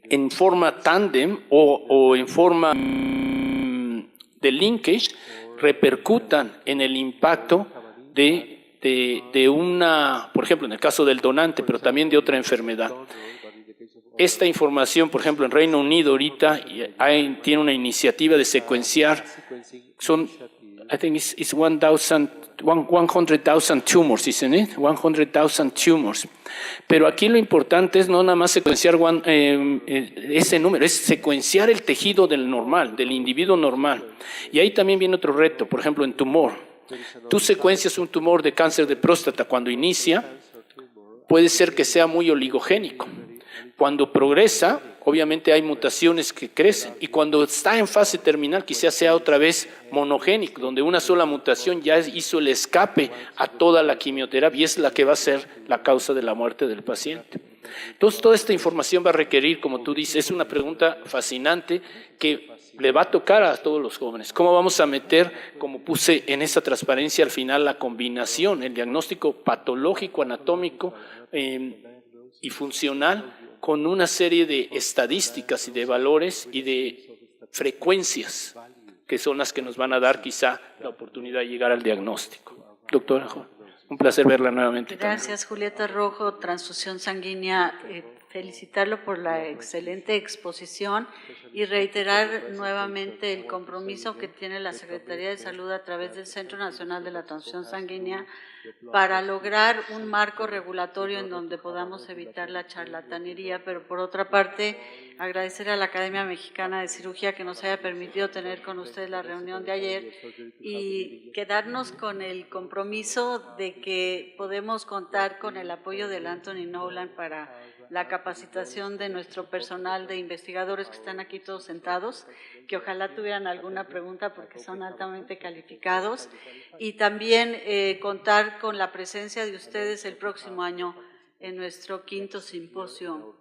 en forma tándem o en forma de linkage repercutan en el impacto de una, por ejemplo, en el caso del donante, pero también de otra enfermedad. Esta información, por ejemplo, en Reino Unido ahorita tiene una iniciativa de secuenciar, son, I think it's 100,000 tumors, isn't it? 100,000 tumors. Pero aquí lo importante es no nada más secuenciar ese número, es secuenciar el tejido del normal, del individuo normal. Y ahí también viene otro reto, por ejemplo, en tumor. Tú secuencias un tumor de cáncer de próstata cuando inicia, puede ser que sea muy oligogénico. Cuando progresa, obviamente hay mutaciones que crecen. Y cuando está en fase terminal, quizás sea otra vez monogénico, donde una sola mutación ya hizo el escape a toda la quimioterapia y es la que va a ser la causa de la muerte del paciente. Entonces, toda esta información va a requerir, como tú dices, es una pregunta fascinante que le va a tocar a todos los jóvenes. ¿Cómo vamos a meter, como puse en esa transparencia al final, la combinación, el diagnóstico patológico, anatómico y funcional con una serie de estadísticas y de valores y de frecuencias que son las que nos van a dar quizá la oportunidad de llegar al diagnóstico? Doctora, un placer verla nuevamente. Gracias, Julieta Rojo, Transfusión Sanguínea. Felicitarlo por la excelente exposición y reiterar nuevamente el compromiso que tiene la Secretaría de Salud a través del Centro Nacional de la Transfusión Sanguínea para lograr un marco regulatorio en donde podamos evitar la charlatanería, pero por otra parte agradecer a la Academia Mexicana de Cirugía que nos haya permitido tener con ustedes la reunión de ayer y quedarnos con el compromiso de que podemos contar con el apoyo del Anthony Nolan para la capacitación de nuestro personal de investigadores que están aquí todos sentados, que ojalá tuvieran alguna pregunta porque son altamente calificados, y también contar con la presencia de ustedes el próximo año en nuestro 5º simposio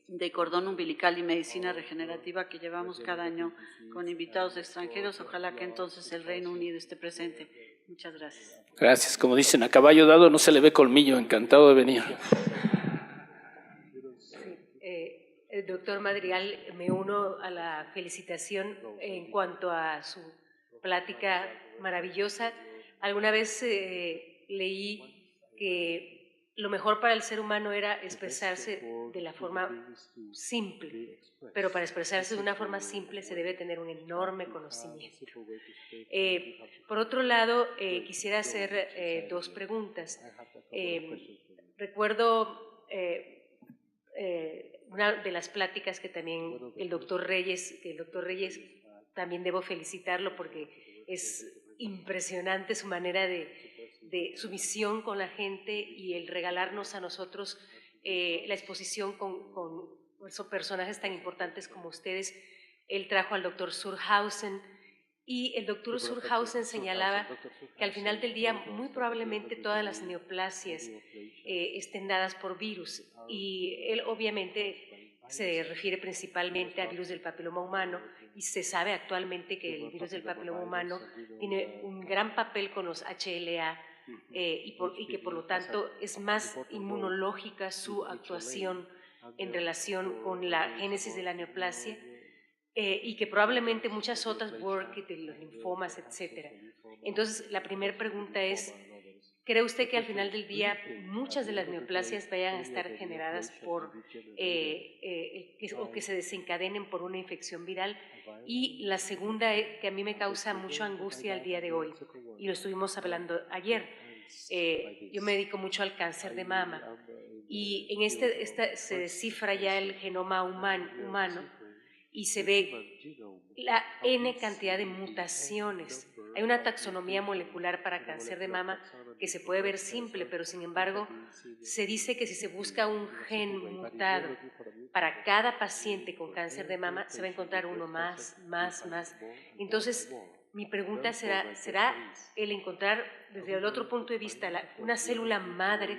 de cordón umbilical y medicina regenerativa que llevamos cada año con invitados extranjeros. Ojalá que entonces el Reino Unido esté presente. Muchas gracias. Gracias. Como dicen, a caballo dado no se le ve colmillo. Encantado de venir. Doctor Madrigal, me uno a la felicitación en cuanto a su plática maravillosa. Alguna vez leí que lo mejor para el ser humano era expresarse de la forma simple, pero para expresarse de una forma simple se debe tener un enorme conocimiento. Por otro lado, quisiera hacer dos preguntas. Recuerdo una de las pláticas que también el doctor Reyes también debo felicitarlo porque es impresionante su manera de su misión con la gente y el regalarnos a nosotros la exposición con esos personajes tan importantes como ustedes. Él trajo al doctor Surhausen y el doctor Surhausen señalaba que al final del día muy probablemente todas las neoplasias estén dadas por virus y él obviamente se refiere principalmente al virus del papiloma humano y se sabe actualmente que el virus del papiloma humano tiene un gran papel con los HLA y que por lo tanto es más inmunológica su actuación en relación con la génesis de la neoplasia y que probablemente muchas otras Burkitt, de los linfomas, etc. Entonces, la primera pregunta es, ¿cree usted que al final del día muchas de las neoplasias vayan a estar generadas por, o que se desencadenen por una infección viral? Y la segunda, que a mí me causa mucha angustia al día de hoy, y lo estuvimos hablando ayer, yo me dedico mucho al cáncer de mama, y en se descifra ya el genoma humano y se ve la N cantidad de mutaciones. Hay una taxonomía molecular para cáncer de mama que se puede ver simple, pero sin embargo se dice que si se busca un gen mutado para cada paciente con cáncer de mama, se va a encontrar uno más. Entonces, mi pregunta será el encontrar desde el otro punto de vista una célula madre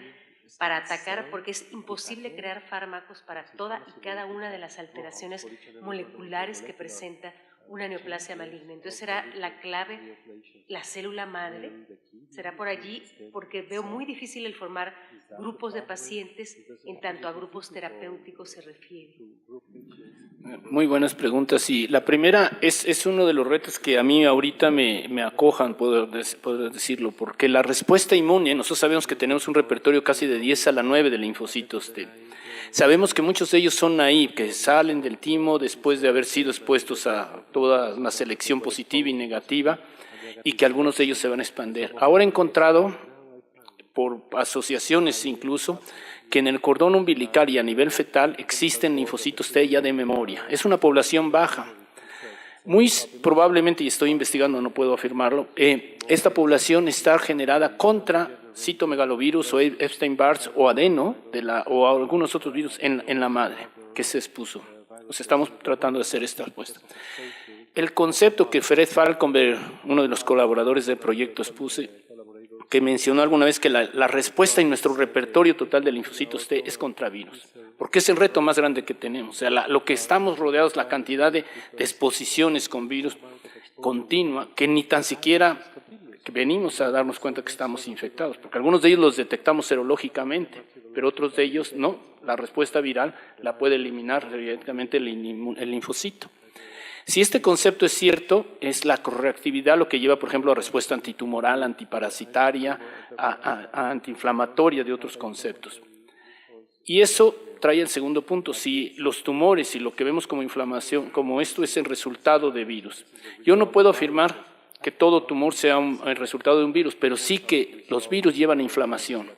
para atacar, porque es imposible crear fármacos para toda y cada una de las alteraciones moleculares que presenta una neoplasia maligna. Entonces será la clave, la célula madre, será por allí, porque veo muy difícil el formar grupos de pacientes en tanto a grupos terapéuticos se refiere. Muy buenas preguntas. Y la primera es uno de los retos que a mí ahorita me acojan, puedo decirlo, porque la respuesta inmune, nosotros sabemos que tenemos un repertorio casi de 10 a la 9 de linfocitos T. Sabemos que muchos de ellos son ahí, que salen del timo después de haber sido expuestos a toda una selección positiva y negativa, y que algunos de ellos se van a expandir. Ahora he encontrado, por asociaciones incluso, que en el cordón umbilical y a nivel fetal existen linfocitos T ya de memoria. Es una población baja. Muy probablemente, y estoy investigando, no puedo afirmarlo, esta población está generada contra citomegalovirus o Epstein-Barr o adeno o algunos otros virus en la madre que se expuso. Pues estamos tratando de hacer esta apuesta. El concepto que Fred Falkenberg, uno de los colaboradores del proyecto, expuso, que mencionó alguna vez que la respuesta en nuestro repertorio total de linfocitos T es contra virus, porque es el reto más grande que tenemos. O sea, lo que estamos rodeados, la cantidad de exposiciones con virus continua, que ni tan siquiera venimos a darnos cuenta que estamos infectados, porque algunos de ellos los detectamos serológicamente, pero otros de ellos no. La respuesta viral la puede eliminar directamente el linfocito. Si este concepto es cierto, es la correactividad lo que lleva, por ejemplo, a respuesta antitumoral, antiparasitaria, a antiinflamatoria de otros conceptos. Y eso trae el segundo punto, si los tumores y lo que vemos como inflamación, como esto es el resultado de virus. Yo no puedo afirmar que todo tumor sea el resultado de un virus, pero sí que los virus llevan a inflamación.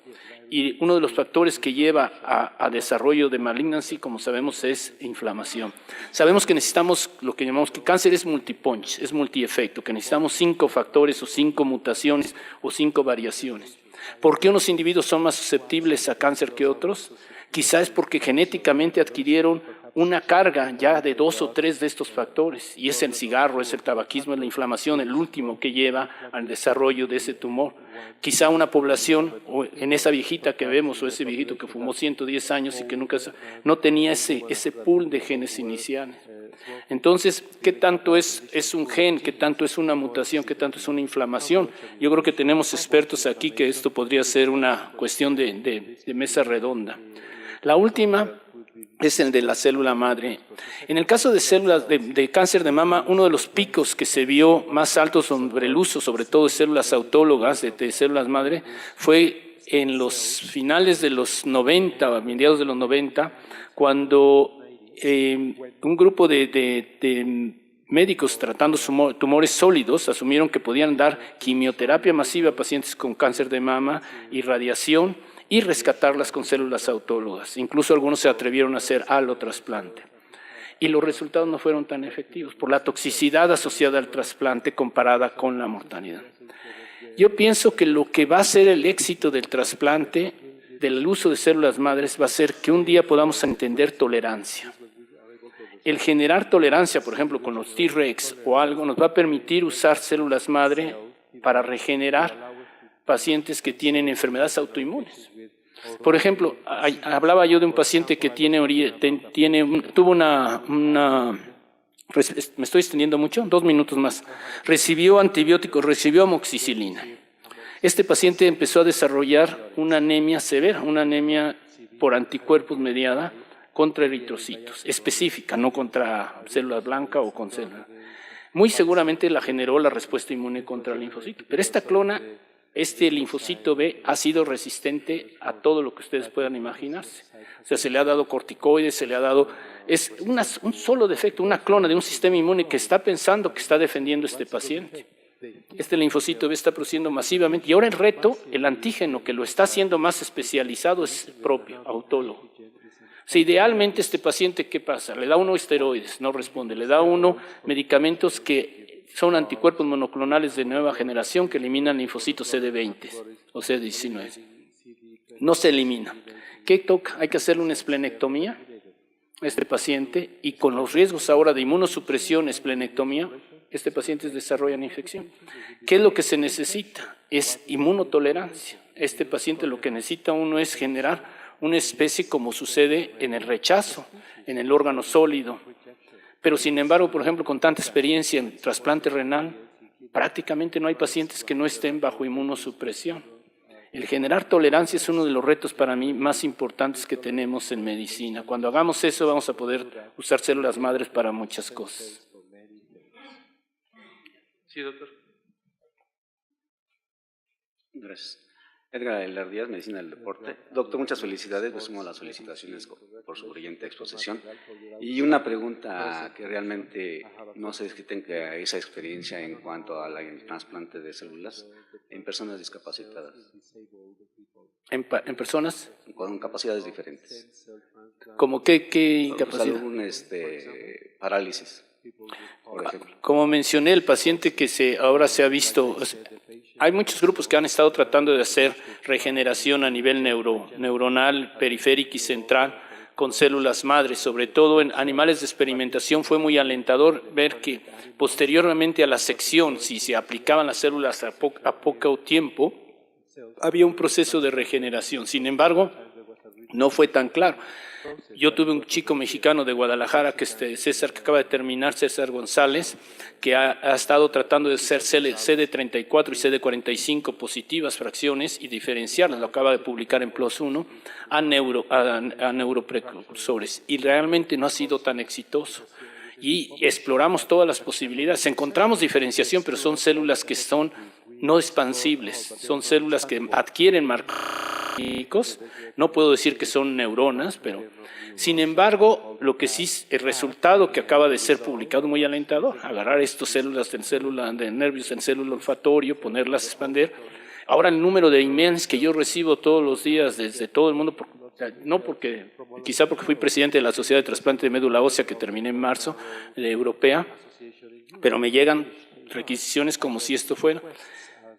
Y uno de los factores que lleva a desarrollo de malignancy, como sabemos, es inflamación. Sabemos que necesitamos lo que llamamos que cáncer es multipunch, es multiefecto, que necesitamos 5 factores o 5 mutaciones o 5 variaciones. ¿Por qué unos individuos son más susceptibles a cáncer que otros? Quizás es porque genéticamente adquirieron una carga ya de 2 o 3 de estos factores, y es el cigarro, es el tabaquismo, es la inflamación, el último que lleva al desarrollo de ese tumor. Quizá una población, o en esa viejita que vemos, o ese viejito que fumó 110 años y que nunca no tenía ese pool de genes iniciales. Entonces, ¿qué tanto es un gen? ¿Qué tanto es una mutación? ¿Qué tanto es una inflamación? Yo creo que tenemos expertos aquí que esto podría ser una cuestión de mesa redonda. La última es el de la célula madre. En el caso de células de cáncer de mama, uno de los picos que se vio más altos sobre el uso, sobre todo de células autólogas, de células madre, fue en los finales de los 90, a mediados de los 90, cuando un grupo de médicos tratando tumores sólidos asumieron que podían dar quimioterapia masiva a pacientes con cáncer de mama y radiación, y rescatarlas con células autólogas. Incluso algunos se atrevieron a hacer alotrasplante. Y los resultados no fueron tan efectivos por la toxicidad asociada al trasplante comparada con la mortalidad. Yo pienso que lo que va a ser el éxito del trasplante, del uso de células madres, va a ser que un día podamos entender tolerancia. El generar tolerancia, por ejemplo, con los T-Rex o algo, nos va a permitir usar células madre para regenerar pacientes que tienen enfermedades autoinmunes. Por ejemplo, hablaba yo de un paciente que tuvo una me estoy extendiendo mucho, 2 minutos más, recibió antibióticos, recibió amoxicilina. Este paciente empezó a desarrollar una anemia severa, una anemia por anticuerpos mediada contra eritrocitos, específica, no contra células blancas o con células. Muy seguramente la generó la respuesta inmune contra el linfocito, pero esta clona, este linfocito B, ha sido resistente a todo lo que ustedes puedan imaginarse. O sea, se le ha dado corticoides, se le ha dado... Es un solo defecto, una clona de un sistema inmune que está pensando que está defendiendo a este paciente. Este linfocito B está produciendo masivamente. Y ahora el reto, el antígeno que lo está haciendo más especializado es propio, autólogo. O sea, idealmente este paciente, ¿qué pasa? Le da uno esteroides, no responde. Le da uno medicamentos que son anticuerpos monoclonales de nueva generación que eliminan linfocitos CD20 o CD19. No se elimina. ¿Qué toca? Hay que hacerle una esplenectomía a este paciente y con los riesgos ahora de inmunosupresión, esplenectomía, este paciente desarrolla una infección. ¿Qué es lo que se necesita? Es inmunotolerancia. Este paciente lo que necesita uno es generar una especie como sucede en el rechazo, en el órgano sólido. Pero sin embargo, por ejemplo, con tanta experiencia en trasplante renal, prácticamente no hay pacientes que no estén bajo inmunosupresión. El generar tolerancia es uno de los retos para mí más importantes que tenemos en medicina. Cuando hagamos eso vamos a poder usar células madres para muchas cosas. Sí, doctor. Gracias. Edgar Aguilar Díaz, Medicina del Deporte. Doctor, muchas felicidades, me sumo a las felicitaciones por su brillante exposición. Y una pregunta que realmente no sé si tenga esa experiencia en cuanto al trasplante de células en personas discapacitadas. ¿En personas? Con capacidades diferentes. ¿Cómo qué incapacidad? Algún parálisis, por ejemplo. Como mencioné, el paciente que ahora se ha visto... Hay muchos grupos que han estado tratando de hacer regeneración a nivel neuronal, periférica y central con células madres, sobre todo en animales de experimentación. Fue muy alentador ver que posteriormente a la sección, si se aplicaban las células a poco tiempo, había un proceso de regeneración. Sin embargo, no fue tan claro. Yo tuve un chico mexicano de Guadalajara, que César, que acaba de terminar, César González, que ha estado tratando de hacer CD34 y CD45 positivas fracciones y diferenciarlas, lo acaba de publicar en PLOS 1, a neuroprecursores, y realmente no ha sido tan exitoso. Y exploramos todas las posibilidades, encontramos diferenciación, pero son células que son no expansibles, son células que adquieren marcos, no puedo decir que son neuronas, pero sin embargo, lo que sí, el resultado que acaba de ser publicado muy alentador, agarrar estas células de nervios en célula olfatorio, ponerlas a expandir. Ahora el número de emails que yo recibo todos los días desde todo el mundo, quizá porque fui presidente de la Sociedad de Trasplante de Médula Ósea que terminé en marzo, europea, pero me llegan requisiciones como si esto fuera.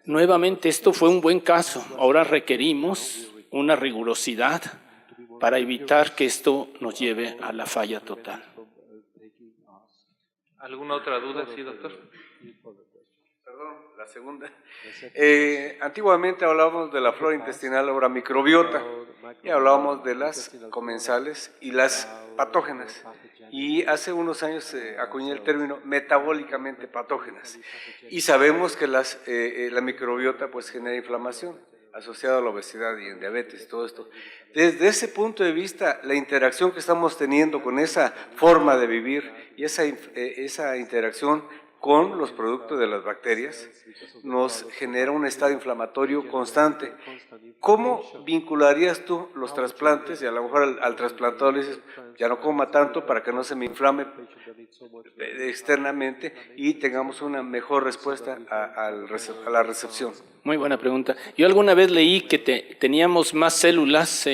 Nuevamente, esto fue un buen caso. Ahora requerimos una rigurosidad para evitar que esto nos lleve a la falla total. ¿Alguna otra duda, sí, doctor? Perdón, la segunda. Antiguamente hablábamos de la flora intestinal, ahora microbiota, y hablábamos de las comensales y las patógenas. Y hace unos años acuñé el término metabólicamente patógenas. Y sabemos que la microbiota pues genera inflamación asociada a la obesidad y en diabetes, todo esto. Desde ese punto de vista, la interacción que estamos teniendo con esa forma de vivir y esa interacción con los productos de las bacterias nos genera un estado inflamatorio constante. ¿Cómo vincularías tú los trasplantes? Y a lo mejor al trasplantador le dices, ya no coma tanto para que no se me inflame externamente y tengamos una mejor respuesta a la recepción. Muy buena pregunta. Yo alguna vez leí que teníamos más células,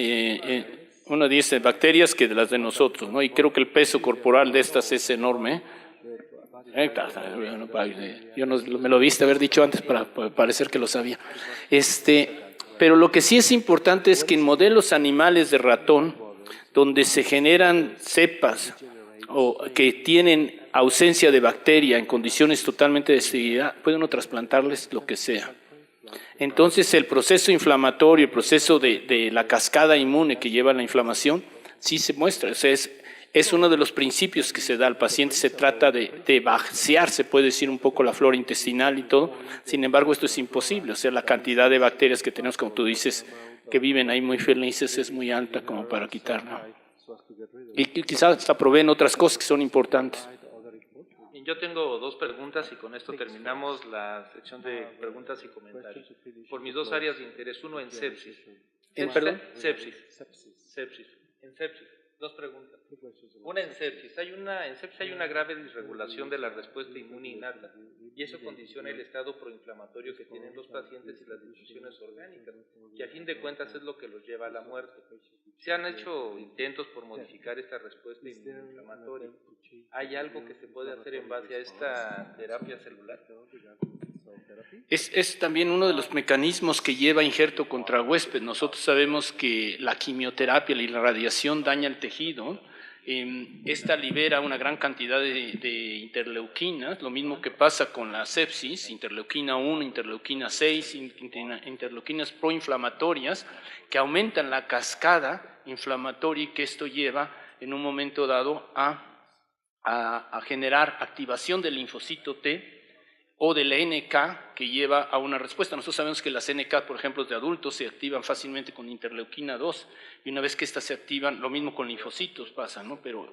uno dice bacterias, que de las de nosotros, ¿no? Y creo que el peso corporal de estas es enorme. Yo no me lo viste haber dicho antes para parecer que lo sabía. Pero lo que sí es importante es que en modelos animales de ratón, donde se generan cepas o que tienen ausencia de bacteria en condiciones totalmente de esterilidad, puede uno trasplantarles lo que sea. Entonces el proceso inflamatorio, el proceso de la cascada inmune que lleva a la inflamación, sí se muestra. O sea, es uno de los principios que se da al paciente. Se trata de vaciar, se puede decir, un poco la flora intestinal y todo. Sin embargo, esto es imposible. O sea, la cantidad de bacterias que tenemos, como tú dices, que viven ahí muy felices, es muy alta como para quitarla. Y quizás proveen otras cosas que son importantes. Bien, yo tengo dos preguntas y con esto terminamos la sección de preguntas y comentarios. Por mis dos áreas de interés, uno en sepsis. ¿Perdón? Sepsis. En sepsis. Dos preguntas. Una en sepsis. En sepsis hay una grave disregulación de la respuesta inmune innata y eso condiciona el estado proinflamatorio que tienen los pacientes y las disfunciones orgánicas, que a fin de cuentas es lo que los lleva a la muerte. Se han hecho intentos por modificar esta respuesta inmunoflamatoria. ¿Hay algo que se puede hacer en base a esta terapia celular? Es también uno de los mecanismos que lleva injerto contra huésped. Nosotros sabemos que la quimioterapia y la radiación daña el tejido. Esta libera una gran cantidad de interleuquinas, lo mismo que pasa con la sepsis, interleuquina 1, interleuquina 6, interleuquinas proinflamatorias, que aumentan la cascada inflamatoria y que esto lleva en un momento dado a generar activación del linfocito T o del NK que lleva a una respuesta. Nosotros sabemos que las NK, por ejemplo, de adultos se activan fácilmente con interleuquina 2 y una vez que estas se activan, lo mismo con linfocitos pasa, ¿no? Pero,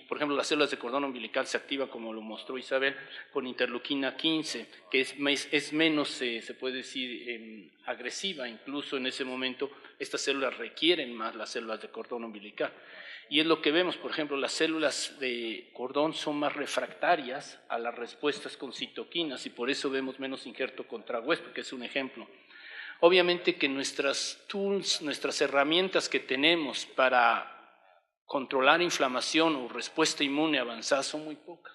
por ejemplo, las células de cordón umbilical se activan, como lo mostró Isabel, con interleuquina 15, que es menos, se puede decir, agresiva. Incluso en ese momento estas células requieren más las células de cordón umbilical. Y es lo que vemos, por ejemplo, las células de cordón son más refractarias a las respuestas con citoquinas y por eso vemos menos injerto contra huésped, que es un ejemplo. Obviamente que nuestras tools, nuestras herramientas que tenemos para controlar inflamación o respuesta inmune avanzada son muy pocas.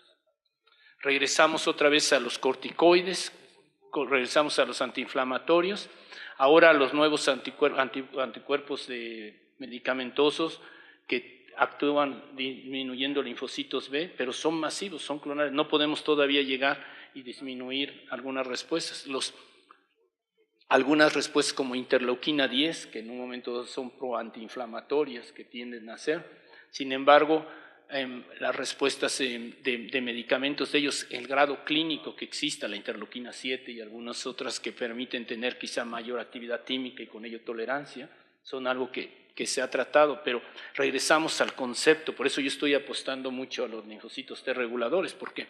Regresamos otra vez a los corticoides, regresamos a los antiinflamatorios, ahora a los nuevos anticuerpos medicamentosos que actúan disminuyendo linfocitos B, pero son masivos, son clonales. No podemos todavía llegar y disminuir algunas respuestas. Algunas respuestas como interleuquina 10, que en un momento son proantiinflamatorias que tienden a ser. Sin embargo, las respuestas de medicamentos de ellos, el grado clínico que exista, la interleuquina 7 y algunas otras que permiten tener quizá mayor actividad química y con ello tolerancia, son algo que se ha tratado, pero regresamos al concepto. Por eso yo estoy apostando mucho a los linfocitos T reguladores, porque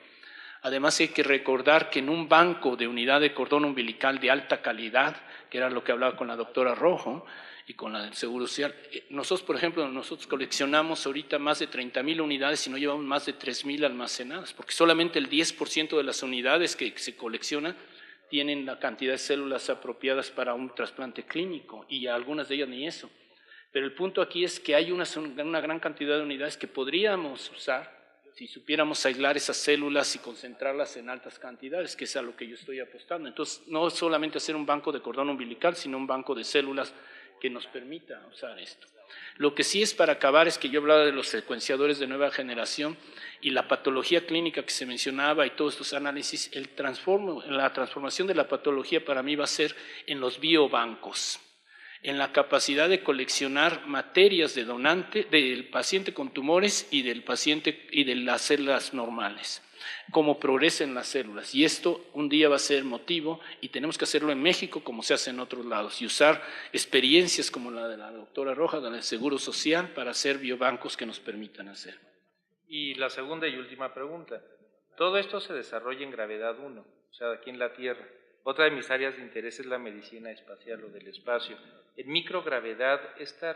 además hay que recordar que en un banco de unidad de cordón umbilical de alta calidad, que era lo que hablaba con la doctora Rojo y con la del Seguro Social, nosotros, por ejemplo, coleccionamos ahorita más de 30,000 unidades y no llevamos más de 3,000 almacenadas, porque solamente el 10% de las unidades que se coleccionan tienen la cantidad de células apropiadas para un trasplante clínico y algunas de ellas ni eso. Pero el punto aquí es que hay una gran cantidad de unidades que podríamos usar si supiéramos aislar esas células y concentrarlas en altas cantidades, que es a lo que yo estoy apostando. Entonces, no solamente hacer un banco de cordón umbilical, sino un banco de células que nos permita usar esto. Lo que sí es para acabar es que yo hablaba de los secuenciadores de nueva generación y la patología clínica que se mencionaba y todos estos análisis, la transformación de la patología para mí va a ser en los biobancos, en la capacidad de coleccionar materias de donante del paciente con tumores y del paciente y de las células normales, cómo progresan las células. Y esto un día va a ser motivo y tenemos que hacerlo en México como se hace en otros lados y usar experiencias como la de la doctora Rojas, del Seguro Social, para hacer biobancos que nos permitan hacer. Y la segunda y última pregunta. Todo esto se desarrolla en gravedad 1, o sea, aquí en la Tierra. Otra de mis áreas de interés es la medicina espacial o del espacio. En microgravedad, ¿esta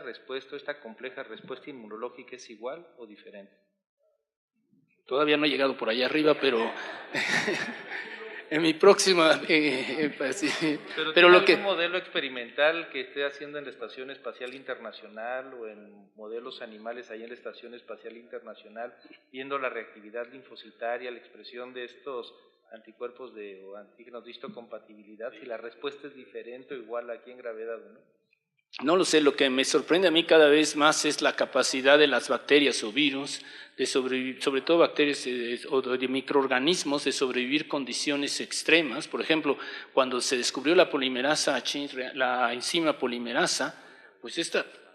compleja respuesta inmunológica es igual o diferente? Todavía no he llegado por allá arriba, pero en mi próxima... ¿Pero lo algún modelo experimental que esté haciendo en la Estación Espacial Internacional o en modelos animales ahí en la Estación Espacial Internacional, viendo la reactividad linfocitaria, la expresión de estos anticuerpos o antígenos de histocompatibilidad, si la respuesta es diferente o igual aquí en gravedad 1? No lo sé, lo que me sorprende a mí cada vez más es la capacidad de las bacterias o virus, de sobrevivir, sobre todo bacterias o de microorganismos, de sobrevivir condiciones extremas. Por ejemplo, cuando se descubrió la polimerasa, la enzima polimerasa, pues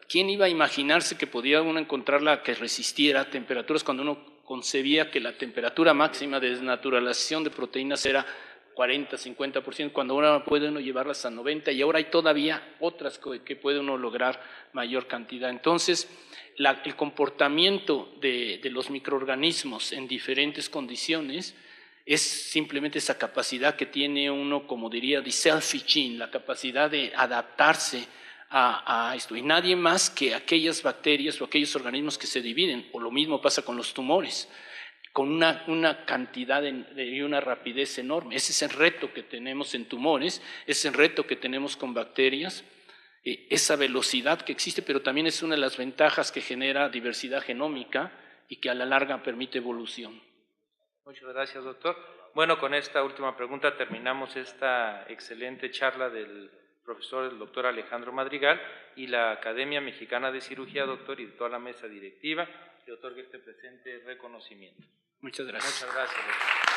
¿quién iba a imaginarse que podía uno encontrarla que resistiera a temperaturas cuando uno concebía que la temperatura máxima de desnaturalización de proteínas era 40, 50%, cuando ahora puede uno llevarlas a 90% y ahora hay todavía otras que puede uno lograr mayor cantidad. Entonces, el comportamiento de los microorganismos en diferentes condiciones es simplemente esa capacidad que tiene uno, como diría, de self-hygiene, la capacidad de adaptarse a esto. Y nadie más que aquellas bacterias o aquellos organismos que se dividen, o lo mismo pasa con los tumores, con una cantidad y una rapidez enorme. Ese es el reto que tenemos en tumores, ese es el reto que tenemos con bacterias, esa velocidad que existe, pero también es una de las ventajas que genera diversidad genómica y que a la larga permite evolución. Muchas gracias, doctor. Bueno, con esta última pregunta terminamos esta excelente charla del profesor, el doctor Alejandro Madrigal, y la Academia Mexicana de Cirugía, doctor, y de toda la mesa directiva, le otorga este presente reconocimiento. Muchas gracias. Muchas gracias, doctor.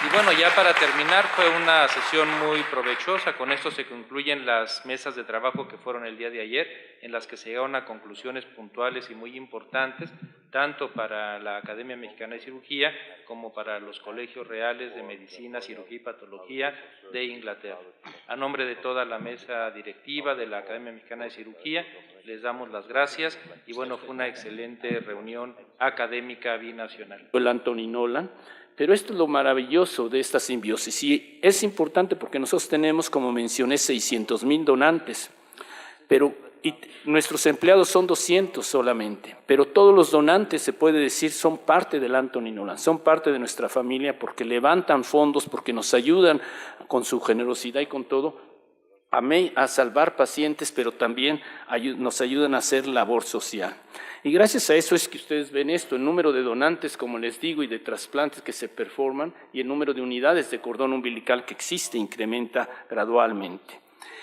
Y bueno, ya para terminar, fue una sesión muy provechosa. Con esto se concluyen las mesas de trabajo que fueron el día de ayer, en las que se llegaron a conclusiones puntuales y muy importantes, tanto para la Academia Mexicana de Cirugía como para los colegios reales de Medicina, Cirugía y Patología de Inglaterra. A nombre de toda la mesa directiva de la Academia Mexicana de Cirugía, les damos las gracias y bueno, fue una excelente reunión académica binacional. El Anthony Nolan. Pero esto es lo maravilloso de esta simbiosis y es importante porque nosotros tenemos, como mencioné, 600,000 donantes, y nuestros empleados son 200 solamente, pero todos los donantes, se puede decir, son parte del Anthony Nolan, son parte de nuestra familia porque levantan fondos, porque nos ayudan con su generosidad y con todo a salvar pacientes, pero también nos ayudan a hacer labor social. Y gracias a eso es que ustedes ven esto, el número de donantes, como les digo, y de trasplantes que se performan, y el número de unidades de cordón umbilical que existe incrementa gradualmente.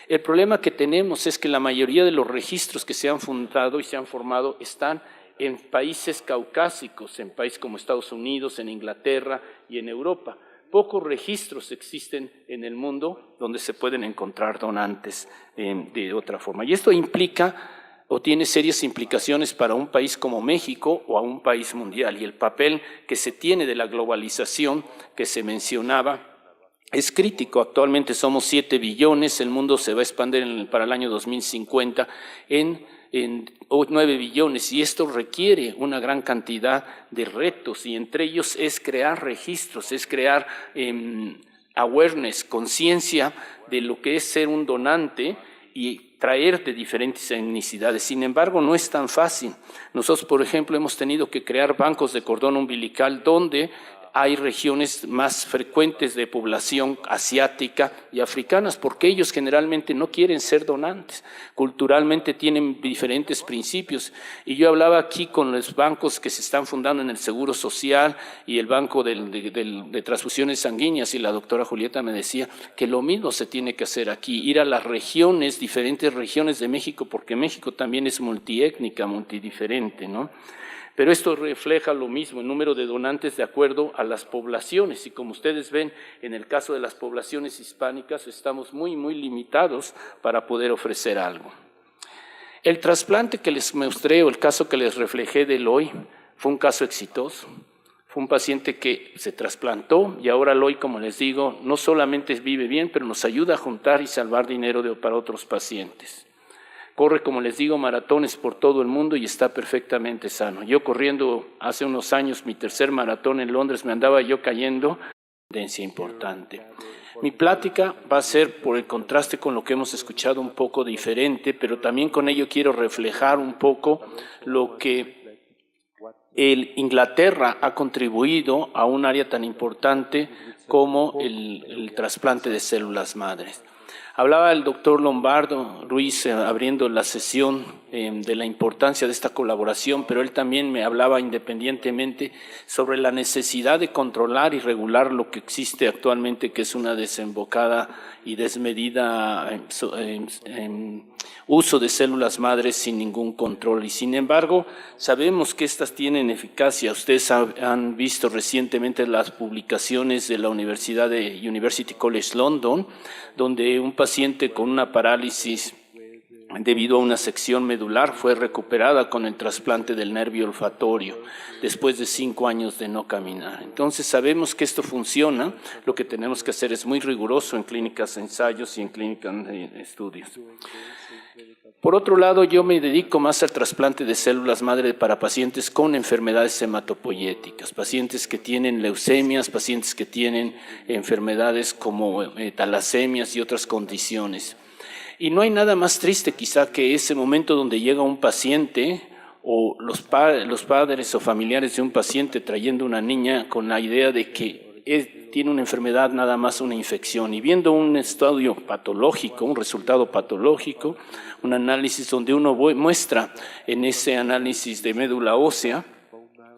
El problema que tenemos es que la mayoría de los registros que se han fundado y se han formado están en países caucásicos, en países como Estados Unidos, en Inglaterra y en Europa. Pocos registros existen en el mundo donde se pueden encontrar donantes de otra forma. Y esto implica o tiene serias implicaciones para un país como México o a un país mundial. Y el papel que se tiene de la globalización que se mencionaba es crítico. Actualmente somos 7 billones, el mundo se va a expandir para el año 2050 en 9 billones y esto requiere una gran cantidad de retos y entre ellos es crear registros, es crear awareness, conciencia de lo que es ser un donante y traer de diferentes etnicidades. Sin embargo, no es tan fácil. Nosotros, por ejemplo, hemos tenido que crear bancos de cordón umbilical donde hay regiones más frecuentes de población asiática y africanas, porque ellos generalmente no quieren ser donantes, culturalmente tienen diferentes principios. Y yo hablaba aquí con los bancos que se están fundando en el Seguro Social y el Banco de Transfusiones Sanguíneas, y la doctora Julieta me decía que lo mismo se tiene que hacer aquí, ir a las regiones, diferentes regiones de México, porque México también es multiétnica, multidiferente, ¿no? Pero esto refleja lo mismo, el número de donantes de acuerdo a las poblaciones. Y como ustedes ven, en el caso de las poblaciones hispánicas, estamos muy limitados para poder ofrecer algo. El trasplante que les mostré, o el caso que les reflejé de Eloy, fue un caso exitoso. Fue un paciente que se trasplantó y ahora Eloy, como les digo, no solamente vive bien, pero nos ayuda a juntar y salvar dinero para otros pacientes. Corre, como les digo, maratones por todo el mundo y está perfectamente sano. Yo corriendo hace unos años mi tercer maratón en Londres, me andaba yo cayendo, tendencia importante. Mi plática va a ser, por el contraste con lo que hemos escuchado, un poco diferente, pero también con ello quiero reflejar un poco lo que Inglaterra ha contribuido a un área tan importante como el trasplante de células madres. Hablaba el doctor Lombardo Ruiz abriendo la sesión de la importancia de esta colaboración, pero él también me hablaba independientemente sobre la necesidad de controlar y regular lo que existe actualmente, que es una desembocada y desmedida uso de células madres sin ningún control. Y sin embargo, sabemos que estas tienen eficacia. Ustedes han visto recientemente las publicaciones de la Universidad de University College London, donde un paciente con una parálisis debido a una sección medular, fue recuperada con el trasplante del nervio olfatorio después de 5 años de no caminar. Entonces sabemos que esto funciona. Lo que tenemos que hacer es muy riguroso en clínicas de ensayos y en clínicas de estudios. Por otro lado, yo me dedico más al trasplante de células madre para pacientes con enfermedades hematopoyéticas, pacientes que tienen leucemias, pacientes que tienen enfermedades como talasemias y otras condiciones. Y no hay nada más triste quizá que ese momento donde llega un paciente o los padres o familiares de un paciente trayendo una niña con la idea de que tiene una enfermedad, nada más una infección, y viendo un estudio patológico, un resultado patológico, un análisis donde uno muestra en ese análisis de médula ósea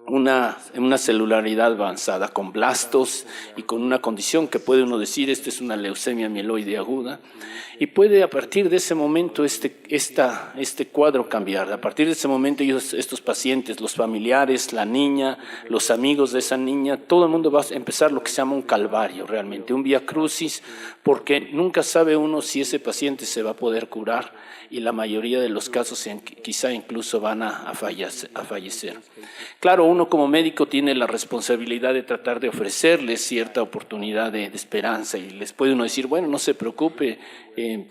una celularidad avanzada con blastos y con una condición que puede uno decir, esta es una leucemia mieloide aguda, y puede a partir de ese momento este cuadro cambiar. A partir de ese momento estos pacientes, los familiares, la niña, los amigos de esa niña, todo el mundo va a empezar lo que se llama un calvario realmente, un vía crucis, porque nunca sabe uno si ese paciente se va a poder curar y la mayoría de los casos quizá incluso van a fallecer. Claro, uno como médico tiene la responsabilidad de tratar de ofrecerles cierta oportunidad de esperanza y les puede uno decir, bueno, no se preocupe,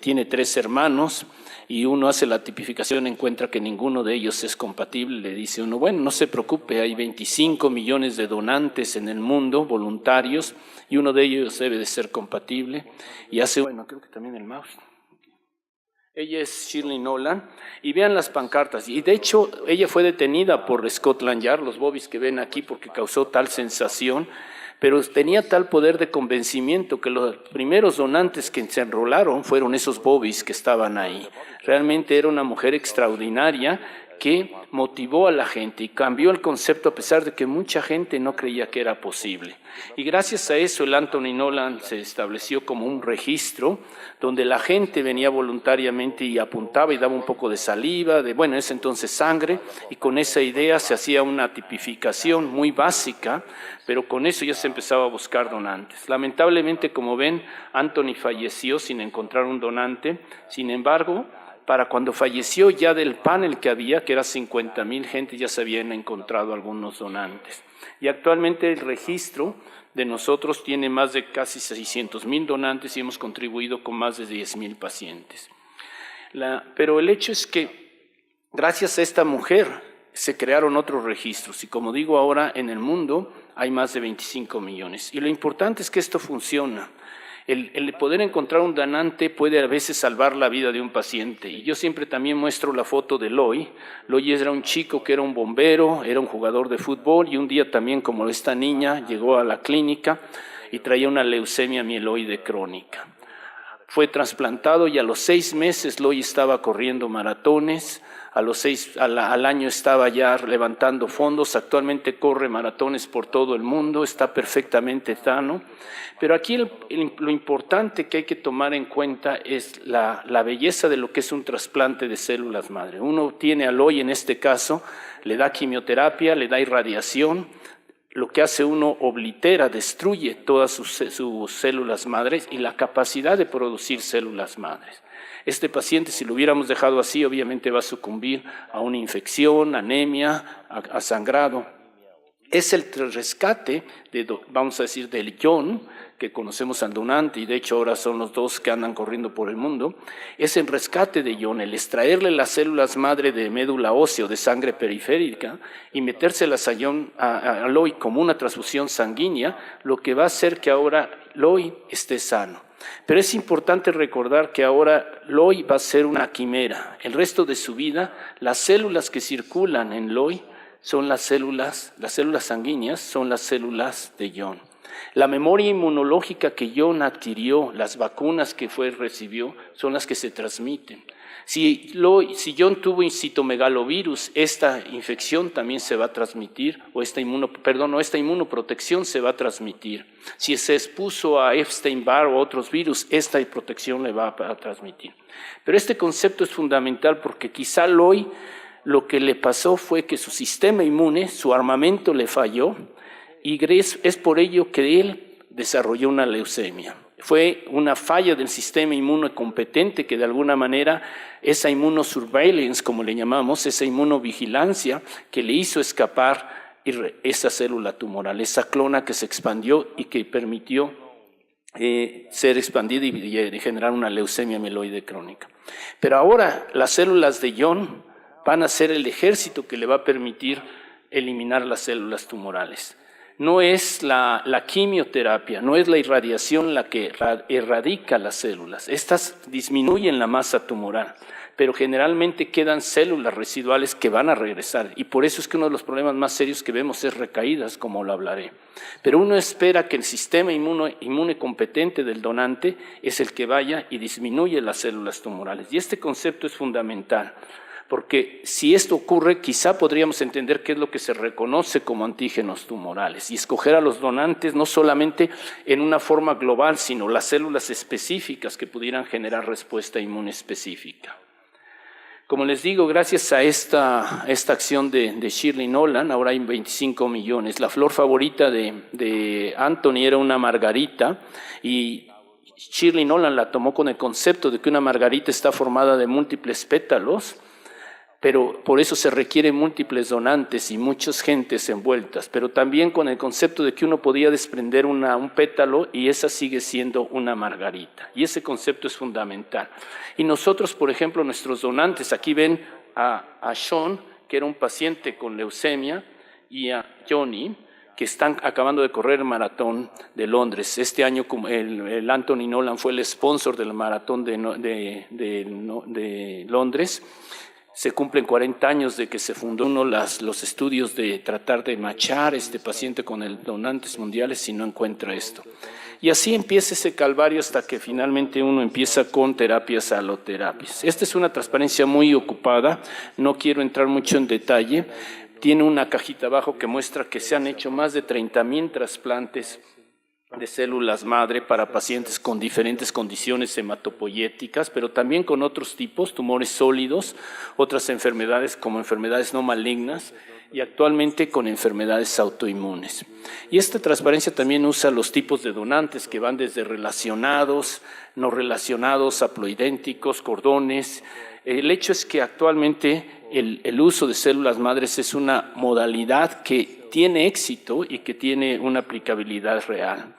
tiene 3 hermanos y uno hace la tipificación, encuentra que ninguno de ellos es compatible, le dice uno, bueno, no se preocupe, hay 25 millones de donantes en el mundo, voluntarios, y uno de ellos debe de ser compatible, y hace, bueno, creo que también el mouse. Ella es Shirley Nolan, y vean las pancartas, y de hecho ella fue detenida por Scotland Yard, los bobbies que ven aquí, porque causó tal sensación, pero tenía tal poder de convencimiento que los primeros donantes que se enrolaron fueron esos bobbies que estaban ahí. Realmente era una mujer extraordinaria que motivó a la gente y cambió el concepto a pesar de que mucha gente no creía que era posible. Y gracias a eso el Anthony Nolan se estableció como un registro donde la gente venía voluntariamente y apuntaba y daba un poco de saliva, en ese entonces sangre, y con esa idea se hacía una tipificación muy básica, pero con eso ya se empezaba a buscar donantes. Lamentablemente, como ven, Anthony falleció sin encontrar un donante. Sin embargo, para cuando falleció ya del panel que había, que era 50,000 gente, ya se habían encontrado algunos donantes. Y actualmente el registro de nosotros tiene más de casi 600,000 donantes y hemos contribuido con más de 10,000 pacientes. Pero el hecho es que gracias a esta mujer se crearon otros registros y como digo ahora en el mundo hay más de 25 millones. Y lo importante es que esto funciona. El poder encontrar un donante puede a veces salvar la vida de un paciente. Y yo siempre también muestro la foto de Loy. Loy era un chico que era un bombero, era un jugador de fútbol y un día también, como esta niña, llegó a la clínica y traía una leucemia mieloide crónica. Fue trasplantado y a los 6 meses Loy estaba corriendo maratones. Al año estaba ya levantando fondos, actualmente corre maratones por todo el mundo, está perfectamente sano. Pero aquí lo importante que hay que tomar en cuenta es la belleza de lo que es un trasplante de células madre. Uno tiene a Loy en este caso, le da quimioterapia, le da irradiación, lo que hace uno oblitera, destruye todas sus células madres y la capacidad de producir células madres. Este paciente, si lo hubiéramos dejado así, obviamente va a sucumbir a una infección, anemia, a sangrado. Es el rescate, vamos a decir, del John, que conocemos al donante, y de hecho ahora son los 2 que andan corriendo por el mundo, es el rescate de John, el extraerle las células madre de médula ósea o de sangre periférica y metérselas a Loy como una transfusión sanguínea, lo que va a hacer que ahora Loy esté sano. Pero es importante recordar que ahora Loy va a ser una quimera. El resto de su vida, las células que circulan en Loy son las células sanguíneas, son las células de John. La memoria inmunológica que John adquirió, las vacunas que recibió, son las que se transmiten. Si John tuvo citomegalovirus, esta infección también se va a transmitir, esta inmunoprotección se va a transmitir. Si se expuso a Epstein-Barr o otros virus, esta protección le va a transmitir. Pero este concepto es fundamental porque quizá Loy lo que le pasó fue que su sistema inmune, su armamento le falló y es por ello que él desarrolló una leucemia. fue una falla del sistema inmunocompetente que de alguna manera esa inmunosurveillance, como le llamamos, esa inmunovigilancia que le hizo escapar esa célula tumoral, esa clona que se expandió y que permitió ser expandida y generar una leucemia mieloide crónica. Pero ahora las células de John van a ser el ejército que le va a permitir eliminar las células tumorales. No es la quimioterapia, no es la irradiación la que erradica las células. Estas disminuyen la masa tumoral, pero generalmente quedan células residuales que van a regresar. Y por eso es que uno de los problemas más serios que vemos es recaídas, como lo hablaré. Pero uno espera que el sistema inmune competente del donante es el que vaya y disminuye las células tumorales. Y este concepto es fundamental, porque si esto ocurre, quizá podríamos entender qué es lo que se reconoce como antígenos tumorales y escoger a los donantes no solamente en una forma global, sino las células específicas que pudieran generar respuesta inmune específica. Como les digo, gracias a esta acción de Shirley Nolan, ahora hay 25 millones. La flor favorita de Anthony era una margarita y Shirley Nolan la tomó con el concepto de que una margarita está formada de múltiples pétalos, pero por eso se requieren múltiples donantes y muchas gentes envueltas, pero también con el concepto de que uno podía desprender un pétalo y esa sigue siendo una margarita. Y ese concepto es fundamental. Y nosotros, por ejemplo, nuestros donantes, aquí ven a Sean, que era un paciente con leucemia, y a Johnny, que están acabando de correr el maratón de Londres. Este año el Anthony Nolan fue el sponsor del maratón de Londres. Se cumplen 40 años de que se fundó los estudios de tratar de machar a este paciente con el donantes mundiales si no encuentra esto. Y así empieza ese calvario hasta que finalmente uno empieza con terapias aloterapias. Esta es una transparencia muy ocupada, no quiero entrar mucho en detalle. Tiene una cajita abajo que muestra que se han hecho más de 30,000 trasplantes de células madre para pacientes con diferentes condiciones hematopoyéticas, pero también con otros tipos, tumores sólidos, otras enfermedades como enfermedades no malignas y actualmente con enfermedades autoinmunes. Y esta transparencia también usa los tipos de donantes que van desde relacionados, no relacionados, haploidénticos, cordones. El hecho es que actualmente el uso de células madres es una modalidad que tiene éxito y que tiene una aplicabilidad real.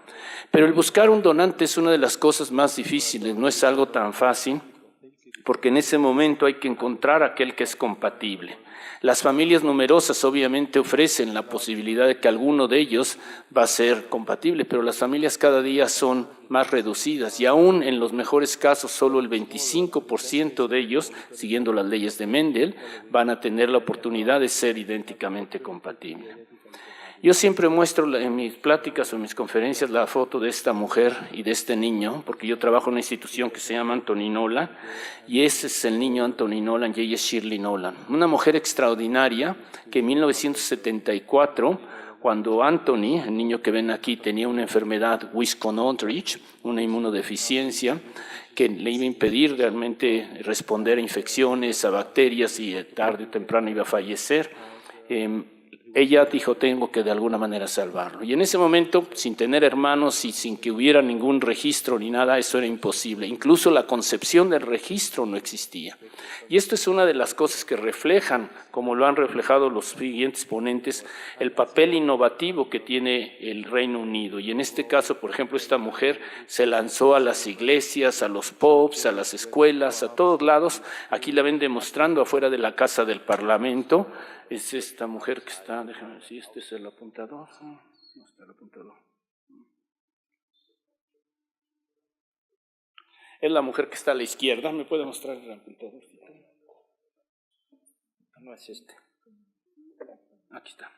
Pero el buscar un donante es una de las cosas más difíciles, no es algo tan fácil, porque en ese momento hay que encontrar aquel que es compatible. Las familias numerosas obviamente ofrecen la posibilidad de que alguno de ellos va a ser compatible, pero las familias cada día son más reducidas y aún en los mejores casos solo el 25% de ellos, siguiendo las leyes de Mendel, van a tener la oportunidad de ser idénticamente compatibles. Yo siempre muestro en mis pláticas o en mis conferencias la foto de esta mujer y de este niño, porque yo trabajo en una institución que se llama Anthony Nolan, y ese es el niño Anthony Nolan y ella es Shirley Nolan. Una mujer extraordinaria que en 1974, cuando Anthony, el niño que ven aquí, tenía una enfermedad Wisconsin-Aldrich, una inmunodeficiencia, que le iba a impedir realmente responder a infecciones, a bacterias, y tarde o temprano iba a fallecer. Ella dijo, tengo que de alguna manera salvarlo. Y en ese momento, sin tener hermanos y sin que hubiera ningún registro ni nada, eso era imposible. Incluso la concepción del registro no existía. Y esto es una de las cosas que reflejan, como lo han reflejado los siguientes ponentes, el papel innovativo que tiene el Reino Unido. Y en este caso, por ejemplo, esta mujer se lanzó a las iglesias, a los pubs, a las escuelas, a todos lados. Aquí la ven demostrando afuera de la Casa del Parlamento. Es esta mujer que está, déjame ver si este es el apuntador. No está el apuntador. Es la mujer que está a la izquierda. ¿Me puede mostrar el apuntador? No es este. Aquí está.